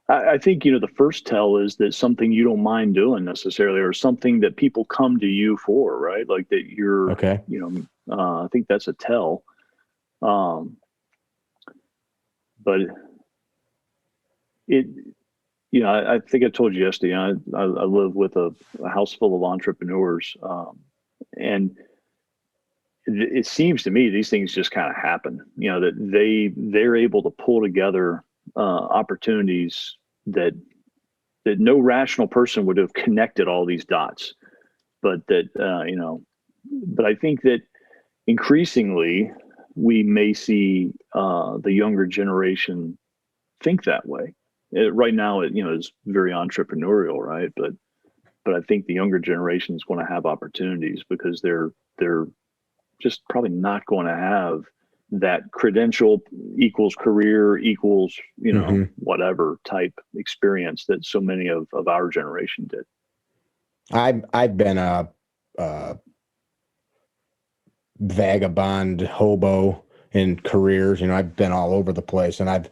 I think, the first tell is that something you don't mind doing necessarily, or something that people come to you for, right? Like that you're, okay. I think that's a tell. But I think I told you yesterday, I live with a house full of entrepreneurs. And it seems to me these things just kind of happen, that they're able to pull together opportunities that no rational person would have connected all these dots. But that, but I think that increasingly we may see the younger generation think that way. Right now, it is very entrepreneurial, right? But I think the younger generation is going to have opportunities because they're just probably not going to have that credential equals career equals, whatever type experience that so many of our generation did. I've been a vagabond hobo in careers. I've been all over the place, and I've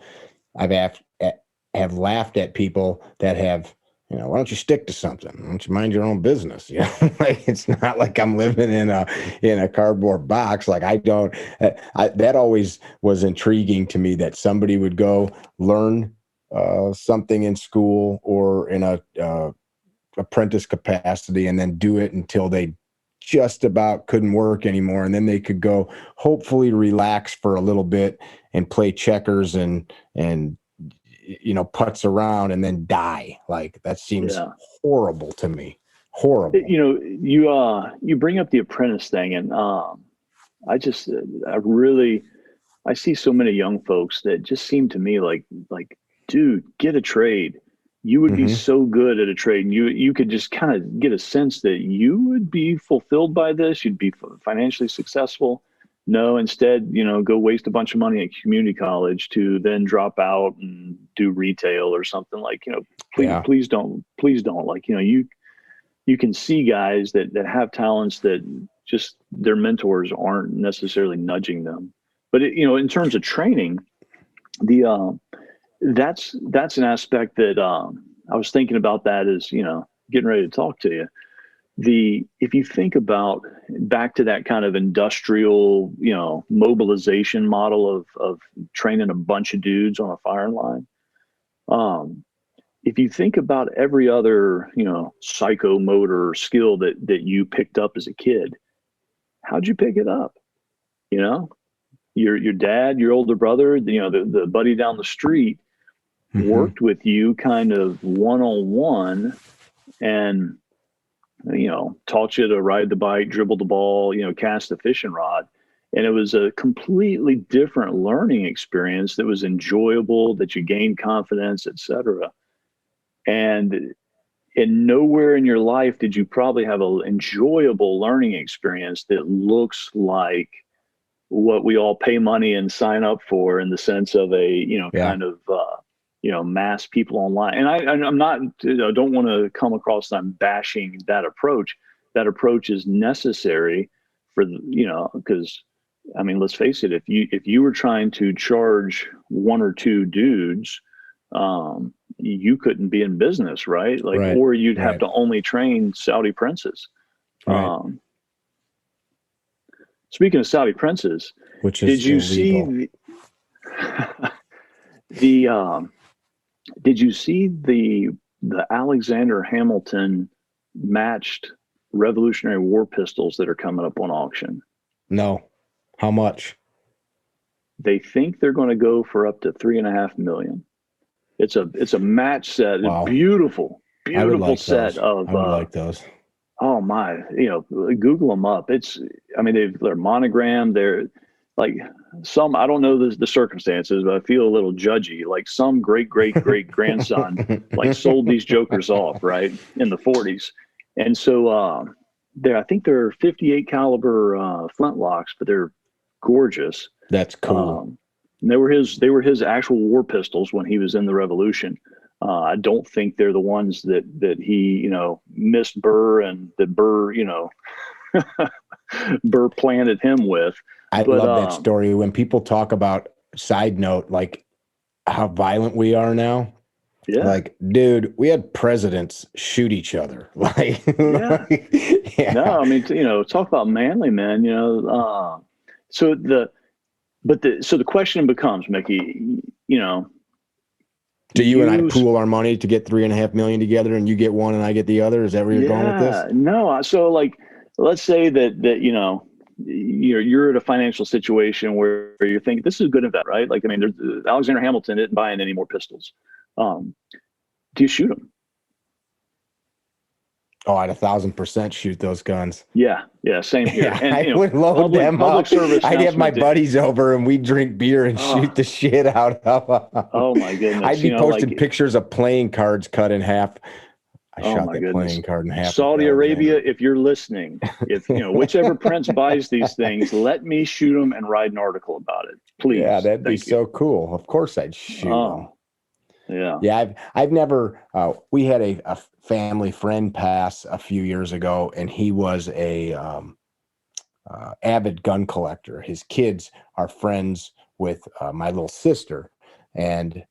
have laughed at people that have, why don't you stick to something? Why don't you mind your own business? Like, it's not like I'm living in a cardboard box. Like that always was intriguing to me, that somebody would go learn something in school or in a apprentice capacity and then do it until they just about couldn't work anymore. And then they could go hopefully relax for a little bit and play checkers and putz around and then die. Like, that seems horrible to me. Horrible. You bring up the apprentice thing, and I see so many young folks that just seem to me like, dude, get a trade. You would be so good at a trade, and you could just kind of get a sense that you would be fulfilled by this. You'd be financially successful. No, instead, go waste a bunch of money at community college to then drop out and do retail or something. Like, please don't. Like, you can see guys that have talents that just their mentors aren't necessarily nudging them. But in terms of training, that's an aspect that I was thinking about that as, getting ready to talk to you. If you think about back to that kind of industrial, mobilization model of training a bunch of dudes on a firing line, if you think about every other, psychomotor skill that you picked up as a kid, how'd you pick it up? Your dad, your older brother, the buddy down the street worked with you kind of one-on-one and taught you to ride the bike, dribble the ball, cast the fishing rod. And it was a completely different learning experience that was enjoyable, that you gained confidence, et cetera. And nowhere in your life did you probably have an enjoyable learning experience that looks like what we all pay money and sign up for, in the sense of a, kind of, mass people online. And I'm not, don't want to come across that I'm bashing that approach. That approach is necessary for, because, I mean, let's face it, if you were trying to charge one or two dudes, you couldn't be in business, right? Like, right. Or you'd have to only train Saudi princes. Right. Speaking of Saudi princes, which is did you illegal. see The did you see the Alexander Hamilton matched Revolutionary War pistols that are coming up on auction? No. How much? They think they're going to go for up to $3.5 million. It's a match set. Wow. Beautiful set those. of. I would like those. Oh my! Google them up. They're monogrammed. They're like some. I don't know the circumstances, but I feel a little judgy. Like some great grandson like sold these jokers off right in the 40s, and so I think they're 58 caliber flintlocks, but they're gorgeous. That's cool. And they were his actual war pistols when he was in the Revolution. I don't think they're the ones that he missed Burr and that Burr Burr planted him with. I love that story when people talk about, side note, like how violent we are now. Yeah. Like, dude, we had presidents shoot each other. Like, yeah. No, I mean, talk about manly men. So the question becomes, Mickey, do you and I pool our money to get $3.5 million together, and you get one and I get the other? Is that where you're going with this? No. So like, let's say that you're at a financial situation where you're thinking this is a good event, right? Like, I mean, Alexander Hamilton isn't buying any more pistols. Do you shoot them? Oh, I'd 1,000% shoot those guns. Yeah, same here. Yeah, and, I would load them up. I'd have my buddies over and we'd drink beer and shoot the shit out of them. Oh my goodness! I'd be posting pictures of playing cards cut in half. I shot that playing card in half. Saudi Arabia, if you're listening, if whichever prince buys these things, let me shoot them and write an article about it, please. Yeah, that'd be so cool. Of course, I'd shoot them. Yeah. I've never. We had a family friend pass a few years ago, and he was a avid gun collector. His kids are friends with my little sister, and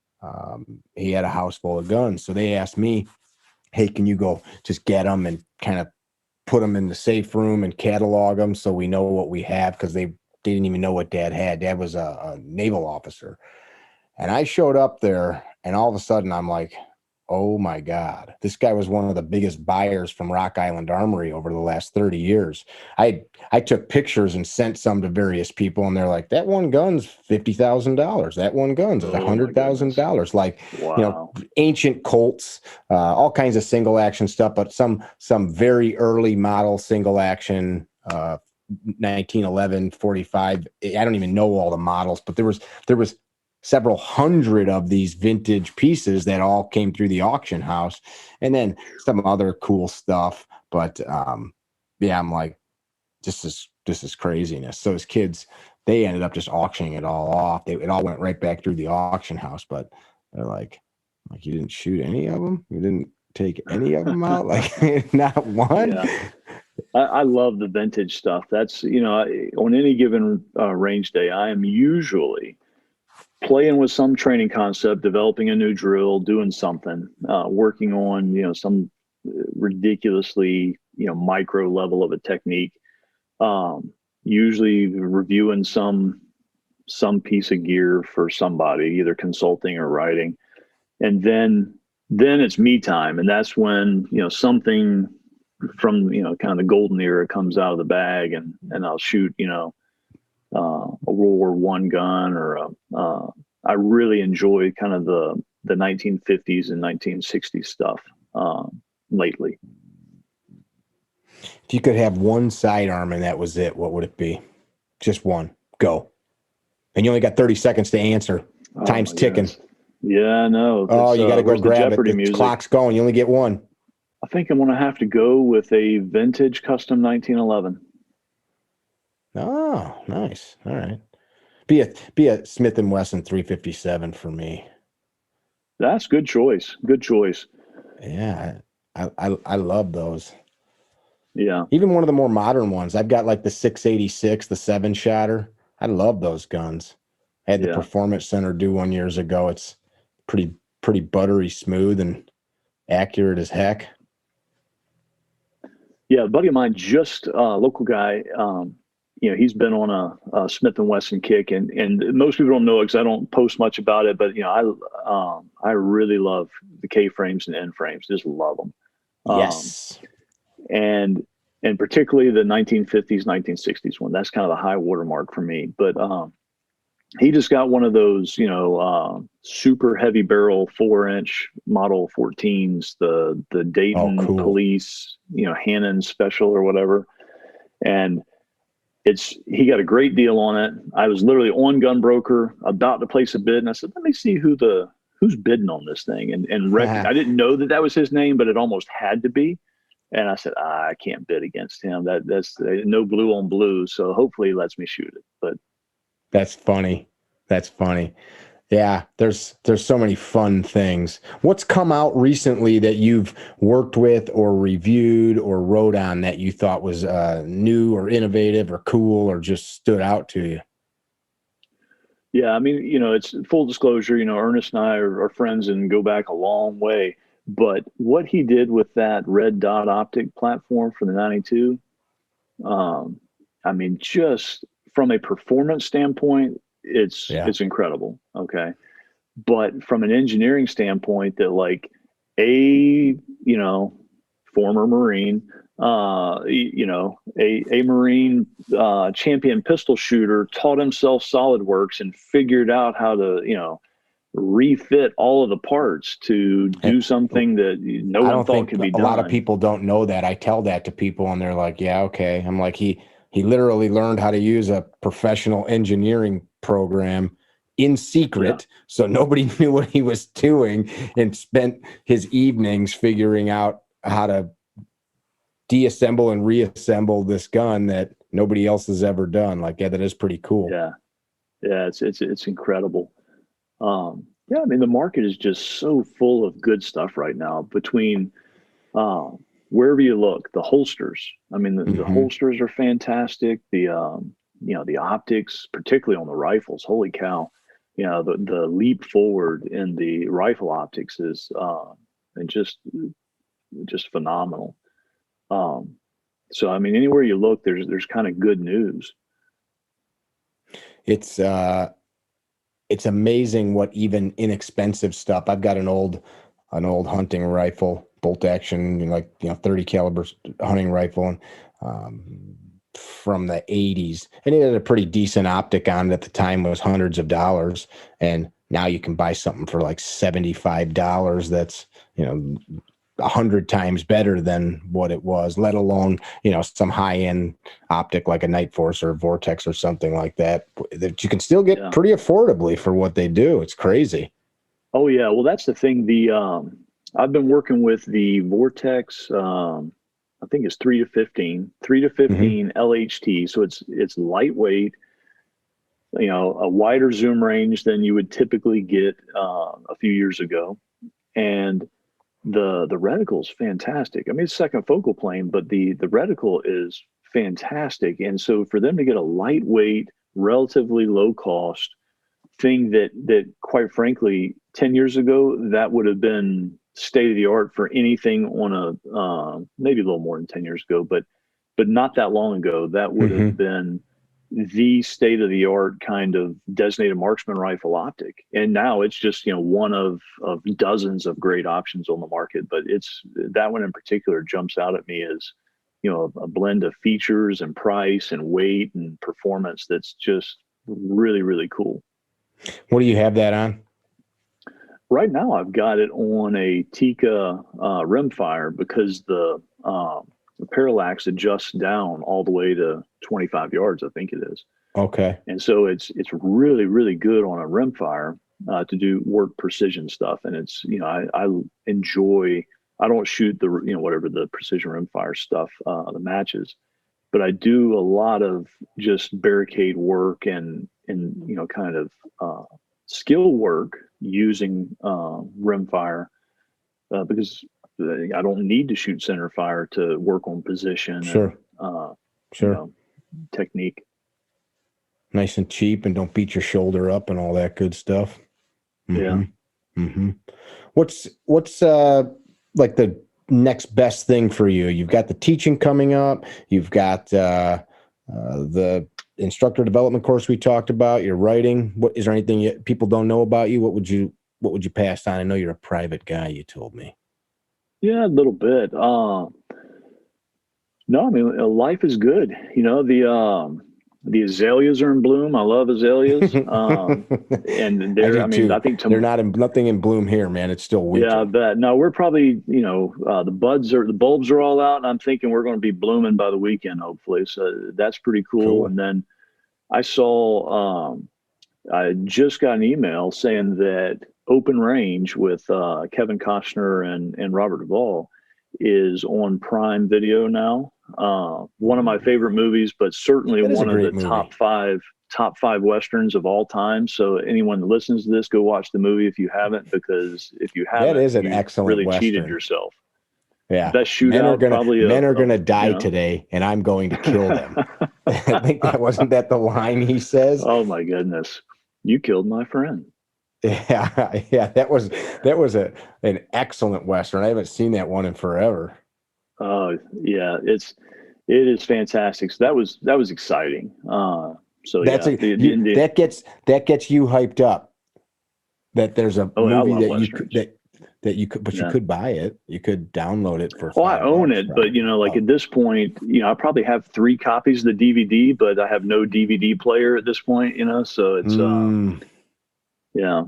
he had a house full of guns. So they asked me, "Hey, can you go just get them and kind of put them in the safe room and catalog them so we know what we have?" Because they didn't even know what Dad had. Dad was a naval officer, and I showed up there. And all of a sudden, I'm like, oh, my God, this guy was one of the biggest buyers from Rock Island Armory over the last 30 years. I took pictures and sent some to various people, and they're like, that one gun's $50,000. That one gun's $100,000. Like, wow. Ancient Colts, all kinds of single action stuff, but some very early model single action 1911, 45. I don't even know all the models, but there was several hundred of these vintage pieces that all came through the auction house, and then some other cool stuff. But I'm like, this is craziness. So his kids, they ended up just auctioning it all off. It all went right back through the auction house. But they're like, you didn't shoot any of them? You didn't take any of them out? Like, not one? Yeah. I love the vintage stuff. That's, on any given range day, I am usually playing with some training concept, developing a new drill, doing something, working on, some ridiculously, micro level of a technique, usually reviewing some piece of gear for somebody, either consulting or writing. And then it's me time. And that's when, something from, kind of the golden era comes out of the bag, and I'll shoot, a World War I gun, or I really enjoy kind of the 1950s and 1960s stuff lately. If you could have one sidearm and that was it, what would it be? Just one. Go. And you only got 30 seconds to answer. Time's ticking. Goodness. Yeah, no. Oh, you got to go grab it. The music. Clock's going. You only get one. I think I'm going to have to go with a vintage custom 1911. Oh, nice. All right. Be a Smith & Wesson 357 for me. That's good choice. Good choice. Yeah, I love those. Yeah. Even one of the more modern ones. I've got like the 686, the 7-shotter. I love those guns. I had the Performance Center do one years ago. It's pretty buttery smooth and accurate as heck. Yeah, a buddy of mine, just a local guy, he's been on a Smith & Wesson kick, and most people don't know it because I don't post much about it, but I really love the K frames and N frames, just love them. Yes. And particularly the 1950s, 1960s one, that's kind of the high watermark for me. But he just got one of those, super heavy barrel 4-inch model 14s, the Dayton cool. Police, Hannon Special or whatever. And he got a great deal on it. I was literally on Gunbroker about to place a bid, and I said, let me see who's bidding on this thing. And I didn't know that was his name, but it almost had to be. And I said, I can't bid against him. That's no blue on blue. So hopefully he lets me shoot it. But that's funny. That's funny. Yeah, there's so many fun things. What's come out recently that you've worked with or reviewed or wrote on that you thought was new or innovative or cool or just stood out to you? Yeah, I mean, it's full disclosure, Ernest and I are friends and go back a long way. But what he did with that red dot optic platform for the 92, I mean, just from a performance standpoint, it's incredible. Okay. But from an engineering standpoint, that like former Marine, a Marine champion pistol shooter taught himself SolidWorks and figured out how to, refit all of the parts to do something that no one thought could be done. A lot of people don't know that. I tell that to people and they're like, yeah, okay. I'm like, he literally learned how to use a professional engineering program in secret. Yeah. So nobody knew what he was doing and spent his evenings figuring out how to deassemble and reassemble this gun that nobody else has ever done. Like, yeah, that is pretty cool. Yeah. Yeah. It's incredible. Yeah, I mean, the market is just so full of good stuff right now between wherever you look. The holsters, I mean, the holsters are fantastic. The optics, particularly on the rifles, holy cow. The leap forward in the rifle optics is and just phenomenal. So, I mean, anywhere you look, there's kind of good news. It's amazing what even inexpensive stuff. I've got an old hunting rifle, bolt action, 30 caliber hunting rifle, and from the 80s, and it had a pretty decent optic on it at the time. It was hundreds of dollars, and now you can buy something for like $75. That's 100 times better than what it was, let alone, some high-end optic like a Night Force or Vortex or something like that you can still get pretty affordably for what they do. It's crazy. Oh yeah. Well, that's the thing. I've been working with the Vortex, I think it's 3 to 15 LHT. So it's lightweight, a wider zoom range than you would typically get a few years ago. And the reticle is fantastic. I mean, it's second focal plane, but the reticle is fantastic. And so for them to get a lightweight, relatively low cost thing that quite frankly, 10 years ago, that would have been state of the art for anything on maybe a little more than 10 years ago, but not that long ago, that would have been the state of the art kind of designated marksman rifle optic. And now it's just, one of dozens of great options on the market, but that one in particular jumps out at me as, a blend of features and price and weight and performance. That's just really, really cool. What do you have that on? Right now I've got it on a Tikka rimfire because the parallax adjusts down all the way to 25 yards, I think it is. Okay. And so it's really, really good on a rimfire to do work precision stuff. And it's, I enjoy, I don't shoot the, whatever the precision rimfire stuff, the matches, but I do a lot of just barricade work and kind of skill work using rimfire because I don't need to shoot center fire to work on position. Sure. And, technique. Nice and cheap, and don't beat your shoulder up and all that good stuff. Yeah. What's like the next best thing for you? You've got the teaching coming up. You've got the instructor development course we talked about, your writing. What is there anything people don't know about you? What would you pass on? I know you're a private guy, you told me. Yeah, a little bit. No, I mean, life is good. You know, the azaleas are in bloom. I love azaleas. And I do I mean, too. I think They're nothing in bloom here, man. It's still winter. yeah, I bet. No, we're probably, the bulbs are all out, and I'm thinking we're going to be blooming by the weekend, hopefully. So that's pretty cool. And then I saw, I just got an email saying that Open Range with Kevin Costner and Robert Duvall is on Prime Video now. One of my favorite movies, but certainly one of the top five Westerns of all time. So anyone that listens to this, go watch the movie if you haven't, because if you haven't, that is an you excellent really Western. Cheated yourself. Yeah. Best shootout men are gonna die today, and I'm going to kill them. I think wasn't that the line he says? Oh my goodness. You killed my friend. Yeah, that was an excellent Western. I haven't seen that one in forever. Oh yeah, it is fantastic. So that was exciting. So that's yeah, that gets you hyped up. That there's a movie that Westerns. you could, but you could buy it. You could download it for. Well, I own it, but at this point, I probably have 3 copies of the DVD, but I have no DVD player at this point. So it's yeah.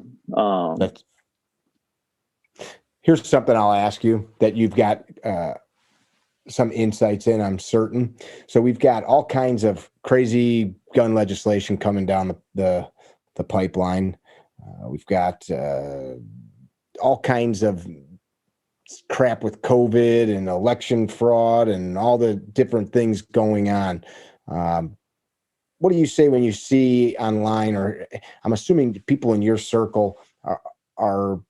Here's something I'll ask you that you've got some insights in, I'm certain. So we've got all kinds of crazy gun legislation coming down the pipeline. We've got all kinds of crap with COVID and election fraud and all the different things going on. What do you say when you see online, or I'm assuming people in your circle are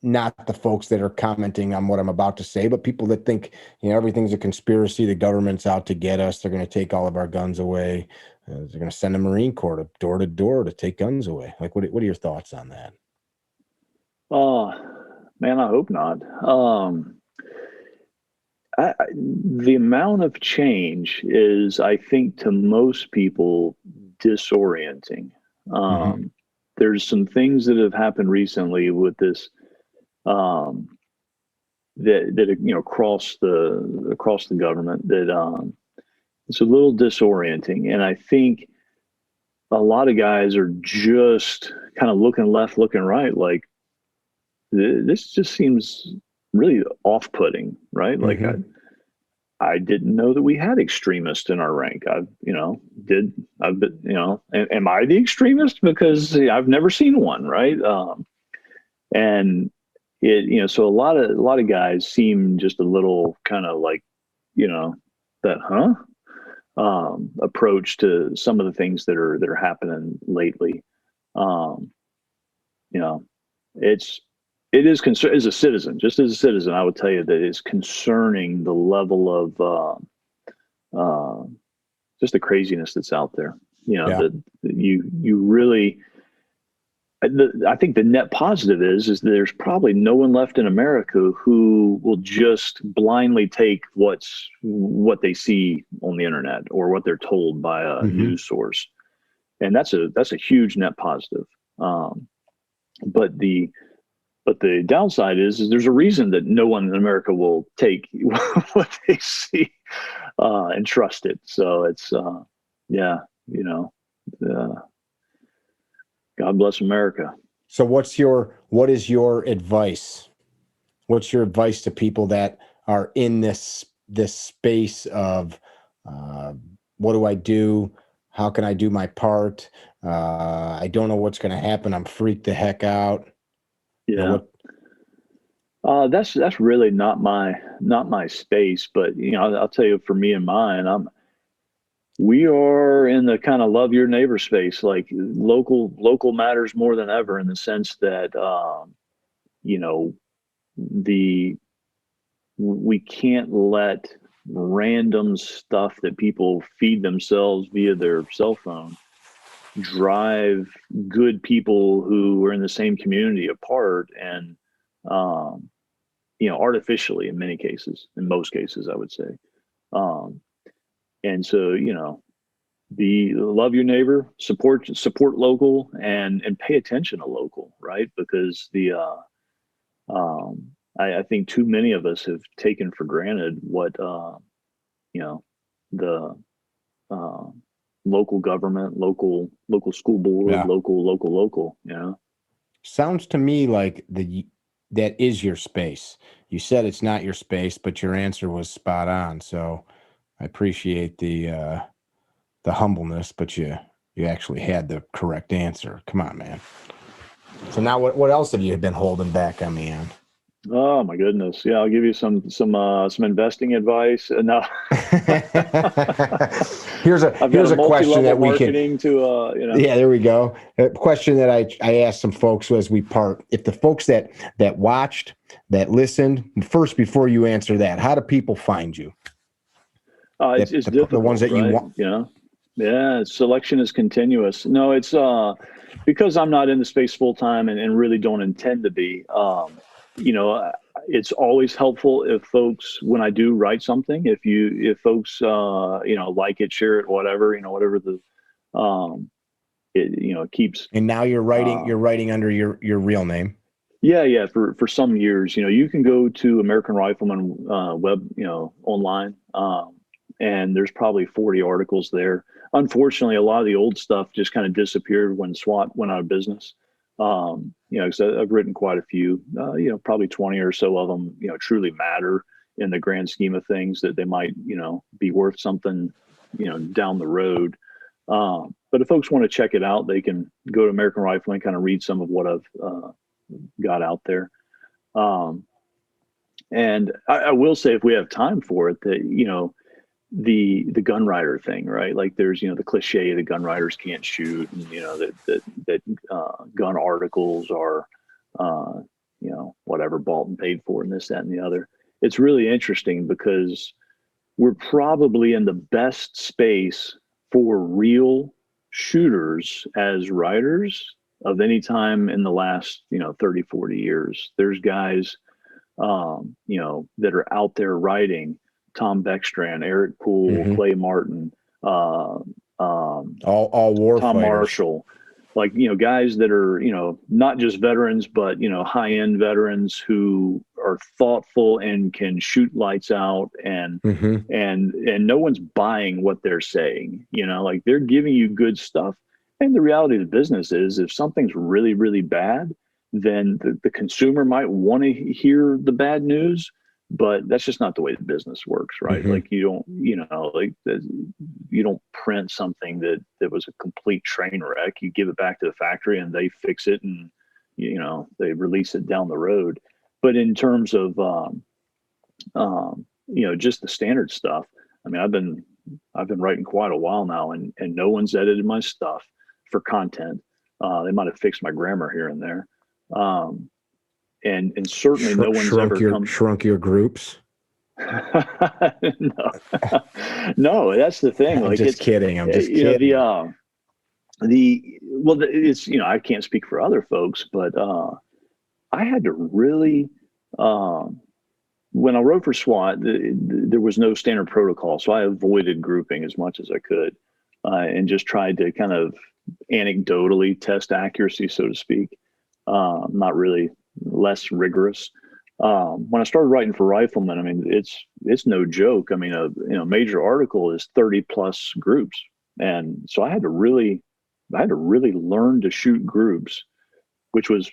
not the folks that are commenting on what I'm about to say, but people that think, everything's a conspiracy. The government's out to get us. They're going to take all of our guns away. They're going to send a Marine Corps door to door to take guns away. Like, what are your thoughts on that? Oh, man, I hope not. The amount of change is, I think, to most people disorienting. There's some things that have happened recently with this that across the government that it's a little disorienting, and I think a lot of guys are just kind of looking left, looking right, like this just seems really off-putting, right? Like I didn't know that we had extremists in our rank. Am I the extremist? Because I've never seen one, right? And so a lot of guys seem just a little kind of like, that approach to some of the things that are happening lately. It is concern as a citizen, I would tell you that it's concerning the level of just the craziness that's out there. That you really. I think the net positive is there's probably no one left in America who will just blindly take what they see on the internet or what they're told by a news source, and that's a huge net positive. But the downside is there's a reason that no one in America will take what they see and trust it. So it's God bless America. So what is your advice? What's your advice to people that are in this space of what do I do? How can I do my part? I don't know what's going to happen. I'm freaked the heck out. Yeah. That's really not my space, but I'll tell you, for me and mine, we are in the kind of love your neighbor space. Like local matters more than ever, in the sense that we can't let random stuff that people feed themselves via their cell phone drive good people who are in the same community apart, and artificially in most cases, I would say. And so, love your neighbor, support local, and pay attention to local, right? Because I think too many of us have taken for granted what the local government, local school board, Yeah. local. Sounds to me like that is your space. You said it's not your space, but your answer was spot on. So I appreciate the humbleness, but you actually had the correct answer. Come on, man. So now what else have you been holding back on me on? Oh my goodness. Yeah, I'll give you some investing advice. No. here's a question that we can Yeah, there we go. A question that I asked some folks as we part. If the folks that watched, that listened, first before you answer that, how do people find you? It's difficult, the ones that right? you want. Yeah, selection is continuous. No, it's because I'm not in the space full time and really don't intend to be. It's always helpful if folks, when I do write something, if folks like it, share it, whatever, whatever it keeps. And now you're writing under your real name. Yeah. For some years, you can go to American Rifleman web, online, and there's probably 40 articles there. Unfortunately, a lot of the old stuff just kind of disappeared when SWAT went out of business. Because I've written quite a few, probably 20 or so of them, truly matter in the grand scheme of things, that they might, be worth something, down the road. But if folks want to check it out, they can go to American Rifleman, kind of read some of what I've got out there. And I will say, if we have time for it, that, the gun rider thing, right? Like there's, the cliche that gun riders can't shoot, and, that gun articles are, whatever, bought and paid for, and this, that, and the other. It's really interesting because we're probably in the best space for real shooters as riders of any time in the last, 30, 40 years. There's guys, that are out there riding. Tom Beckstrand, Eric Poole, Clay Martin, all war Tom fighters. Marshall, guys that are, not just veterans, but, high-end veterans who are thoughtful and can shoot lights out, and no one's buying what they're saying, they're giving you good stuff. And the reality of the business is, if something's really, really bad, then the consumer might want to hear the bad news, but that's just not the way the business works, right? Like you don't print something that was a complete train wreck. You give it back to the factory and they fix it, and they release it down the road. But in terms of just the standard stuff, I mean, I've been writing quite a while now, and no one's edited my stuff for content. They might have fixed my grammar here and there. And certainly no one's shrunk your groups. No, that's the thing. I'm just kidding. It's, I can't speak for other folks, but I had to really, when I wrote for SWAT, there was no standard protocol. So I avoided grouping as much as I could, and just tried to kind of anecdotally test accuracy, so to speak. Not really, less rigorous. When I started writing for Rifleman, I mean, it's no joke. I mean, a major article is 30 plus groups. And so I had to really learn to shoot groups, which was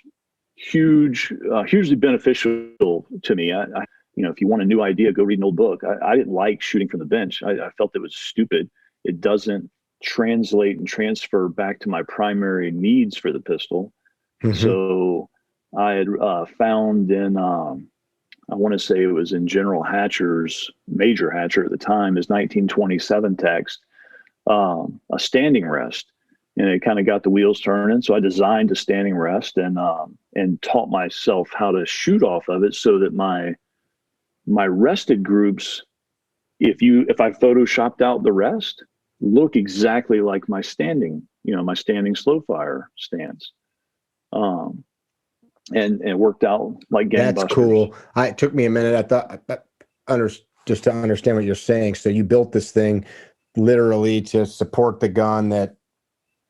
hugely beneficial to me. I if you want a new idea, go read an old book. I didn't like shooting from the bench. I felt it was stupid. It doesn't translate and transfer back to my primary needs for the pistol. So I had found in, I want to say it was in General Hatcher's, Major Hatcher at the time, his 1927 text, a standing rest. And it kind of got the wheels turning. So I designed a standing rest and taught myself how to shoot off of it, so that my rested groups, if I photoshopped out the rest, look exactly like my standing slow fire stance. And it worked out like gangbusters. That's cool. It took me a minute. I thought just to understand what you're saying. So you built this thing literally to support the gun, that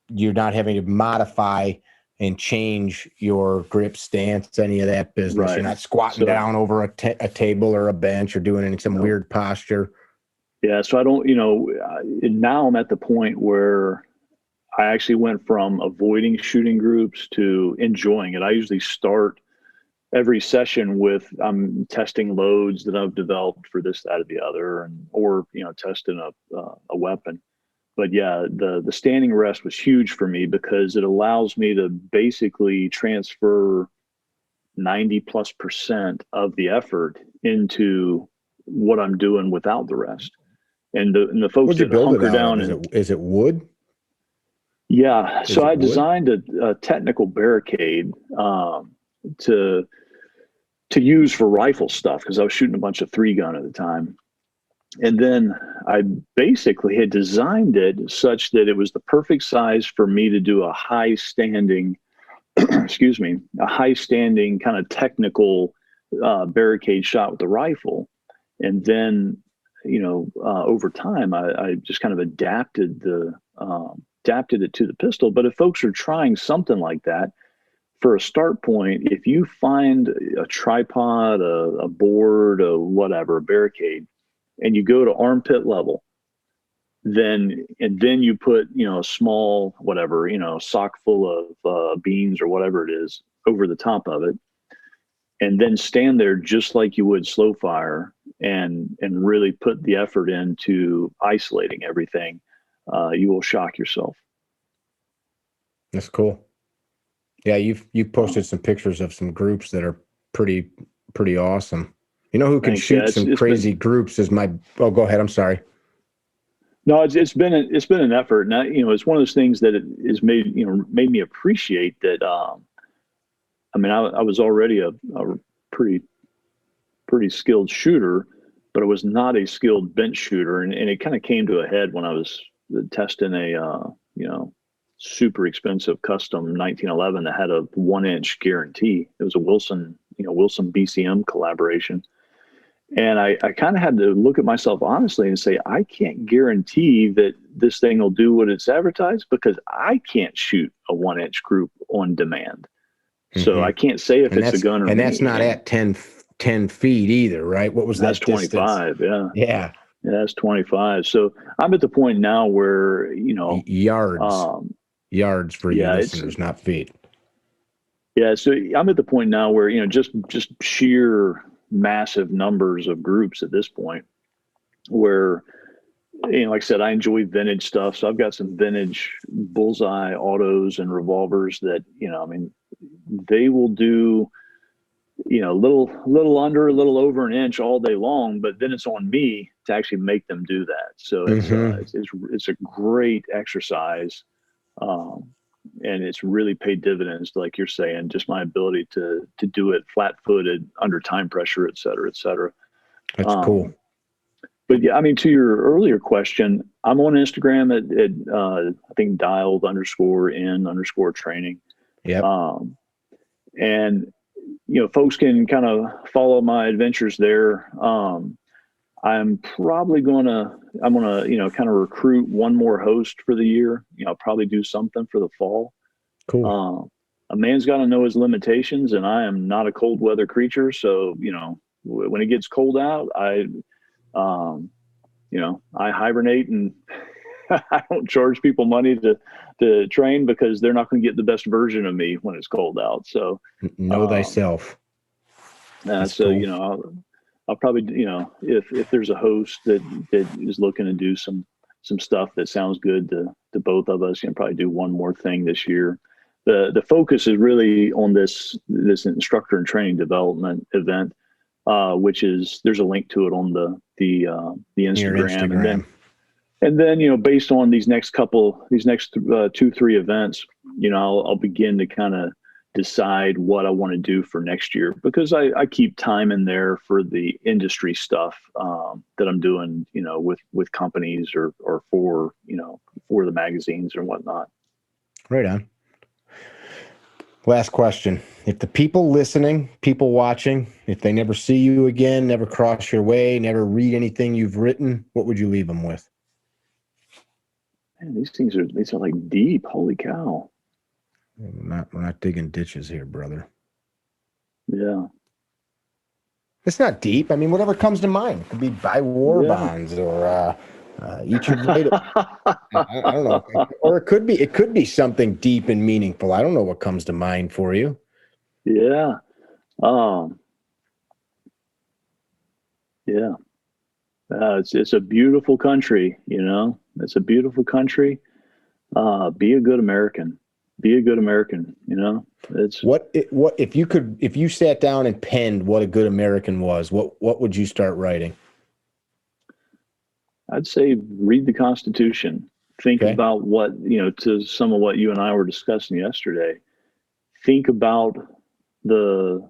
you're not having to modify and change your grip stance, any of that business. Right. You're not squatting down over a table or a bench or doing some weird posture. Yeah. So I don't, now I'm at the point where I actually went from avoiding shooting groups to enjoying it. I usually start every session with I'm testing loads that I've developed for this, that, or the other, or testing a weapon. But yeah, the standing rest was huge for me because it allows me to basically transfer 90+% of the effort into what I'm doing without the rest. And the folks that hunker down, is it wood? Yeah. So I designed a technical barricade to use for rifle stuff because I was shooting a bunch of 3-gun at the time. And then I basically had designed it such that it was the perfect size for me to do a high standing, a high standing kind of technical barricade shot with the rifle. And then, over time, I just kind of adapted it to the pistol. But if folks are trying something like that, for a start point, if you find a tripod, a board, a whatever, a barricade, and you go to armpit level, then you put, a small, whatever, sock full of beans or whatever it is over the top of it, and then stand there just like you would slow fire and really put the effort into isolating everything, you will shock yourself. That's cool. Yeah, you've posted some pictures of some groups that are pretty awesome. You know who can shoot some crazy groups is go ahead. I'm sorry. No, it's been an effort. And it's one of those things that it is made me appreciate that. I was already a pretty skilled shooter, but I was not a skilled bench shooter. And it kind of came to a head when I was testing a, super expensive custom 1911 that had a 1-inch guarantee. It was a Wilson BCM collaboration. And I kind of had to look at myself honestly and say, I can't guarantee that this thing will do what it's advertised because I can't shoot a 1-inch group on demand. So I can't say if it's a gun or and me. That's not at 10 feet either, right? What was that? That's 25. Distance? Yeah. Yeah, that's 25. So I'm at the point now where, yards for you listeners, not feet. Yeah. So I'm at the point now where, just sheer massive numbers of groups at this point where, like I said, I enjoy vintage stuff. So I've got some vintage bullseye autos and revolvers that, they will do, a little under, a little over an inch all day long, but then it's on me to actually make them do that. So it's a great exercise. And it's really paid dividends, like you're saying, just my ability to do it flat-footed under time pressure, et cetera, et cetera. That's cool. But yeah, to your earlier question, I'm on Instagram at I think dialed_in_training. Yeah. And folks can kind of follow my adventures there. I'm gonna kind of recruit one more host for the year. I'll probably do something for the fall. Cool. A man's got to know his limitations, and I am not a cold weather creature. So, when it gets cold out, I hibernate, and I don't charge people money to train because they're not going to get the best version of me when it's cold out. So know thyself. So, cool. I'll probably, if there's a host that is looking to do some stuff that sounds good to both of us, probably do one more thing this year. The focus is really on this instructor and training development event, which is, there's a link to it on the Instagram. And then, based on these next 2-3 events, I'll begin to kind of decide what I want to do for next year, because I keep time in there for the industry stuff that I'm doing, with companies or for the magazines or whatnot. Right on. Last question. If the people listening, people watching, if they never see you again, never cross your way, never read anything you've written, what would you leave them with? Man, these are like deep. Holy cow. We're not digging ditches here, brother. Yeah. It's not deep. I mean, whatever comes to mind. It could be buy war bonds or eat your vitamins. I don't know. Or it could be something deep and meaningful. I don't know what comes to mind for you. Yeah. Yeah. It's a beautiful country, you know. It's a beautiful country. Be a good American. Be a good American, you know. It's what if you sat down and penned what a good American was, what would you start writing? I'd say read the Constitution. Think about what, you know, to some of what you and I were discussing yesterday. Think about the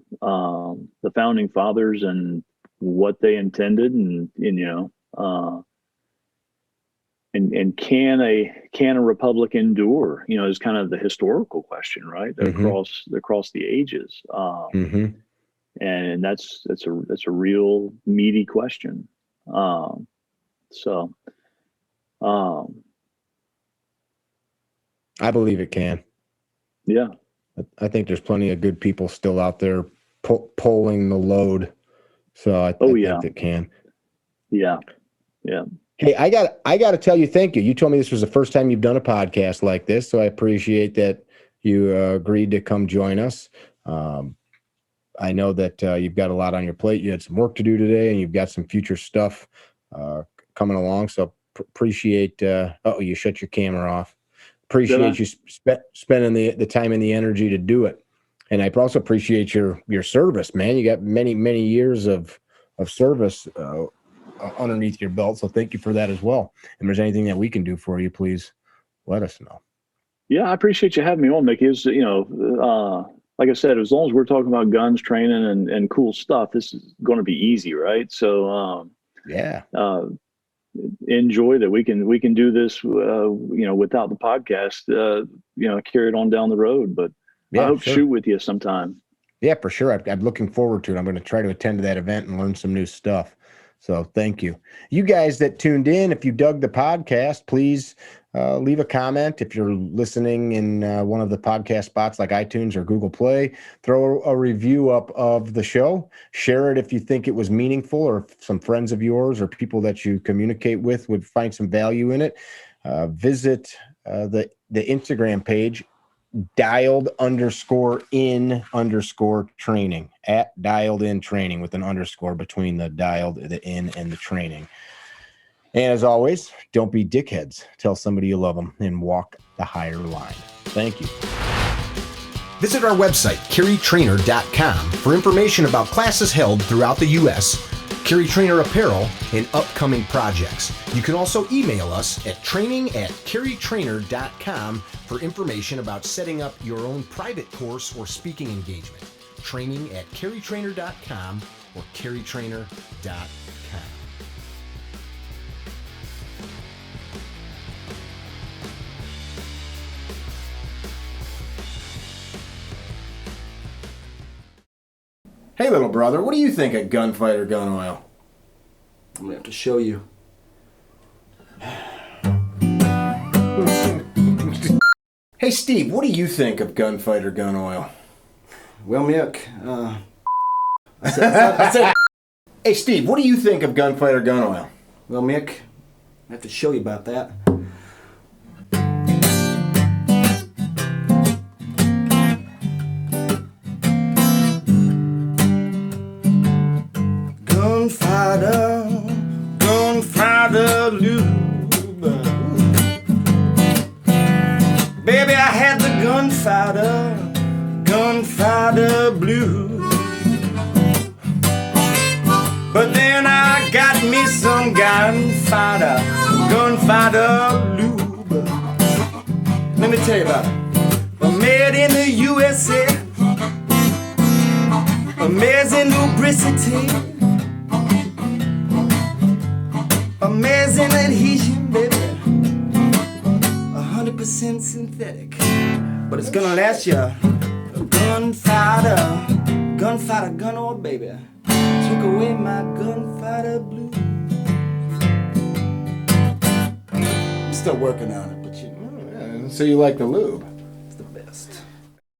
founding fathers and what they intended, and you know, and can a republic endure? You know, is kind of the historical question, right? Across the ages, and that's a real meaty question. So, I believe it can. Yeah, I think there's plenty of good people still out there pulling the load. So I think it can. Yeah. Yeah. Hey, I got to tell you, thank you. You told me this was the first time you've done a podcast like this, so I appreciate that you agreed to come join us. I know that you've got a lot on your plate. You had some work to do today, and you've got some future stuff coming along. So appreciate. You shut your camera off. Appreciate you spending the time and the energy to do it, and I also appreciate your service, man. You got many years of service underneath your belt, so thank you for that as well. And if there's anything that we can do for you, please let us know. Yeah, I appreciate you having me on, Mickey. It's, you know, like I said, as long as we're talking about guns, training, and cool stuff, this is going to be easy, right? So enjoy that we can do this, you know, without the podcast, you know, carry it on down the road. But I hope to shoot with you sometime. Yeah, for sure. I'm looking forward to it. I'm going to try to attend to that event and learn some new stuff. So thank you. You guys that tuned in, if you dug the podcast, please leave a comment. If you're listening in one of the podcast spots like iTunes or Google Play, throw a review up of the show. Share it if you think it was meaningful, or if some friends of yours or people that you communicate with would find some value in it. Visit the Instagram page, dialed_in_training, at dialed in training, with an underscore between the dialed, the in, and the training. And as always, don't be dickheads. Tell somebody you love them and walk the higher line. Thank you. Visit our website, CarryTrainer.com, for information about classes held throughout the U.S., CarryTrainer apparel, and upcoming projects. You can also email us at training@CarryTrainer.com for information about setting up your own private course or speaking engagement. Training@CarryTrainer.com or CarryTrainer.com. Hey, little brother, what do you think of gunfighter gun oil? I'm gonna have to show you. Hey, Steve, what do you think of gunfighter gun oil? Well, Mick, I said, hey, Steve, what do you think of gunfighter gun oil? Well, Mick, I have to show you about that. Gunfighter lube. Baby, I had the gunfighter blues. But then I got me some gunfighter lube. Let me tell you about it. Made in the USA. Amazing lubricity. Amazing adhesion, baby. 100% synthetic. But it's gonna last you. Gunfighter gun oil, baby. Took away my gunfighter blues. I'm still working on it, but So you like the lube?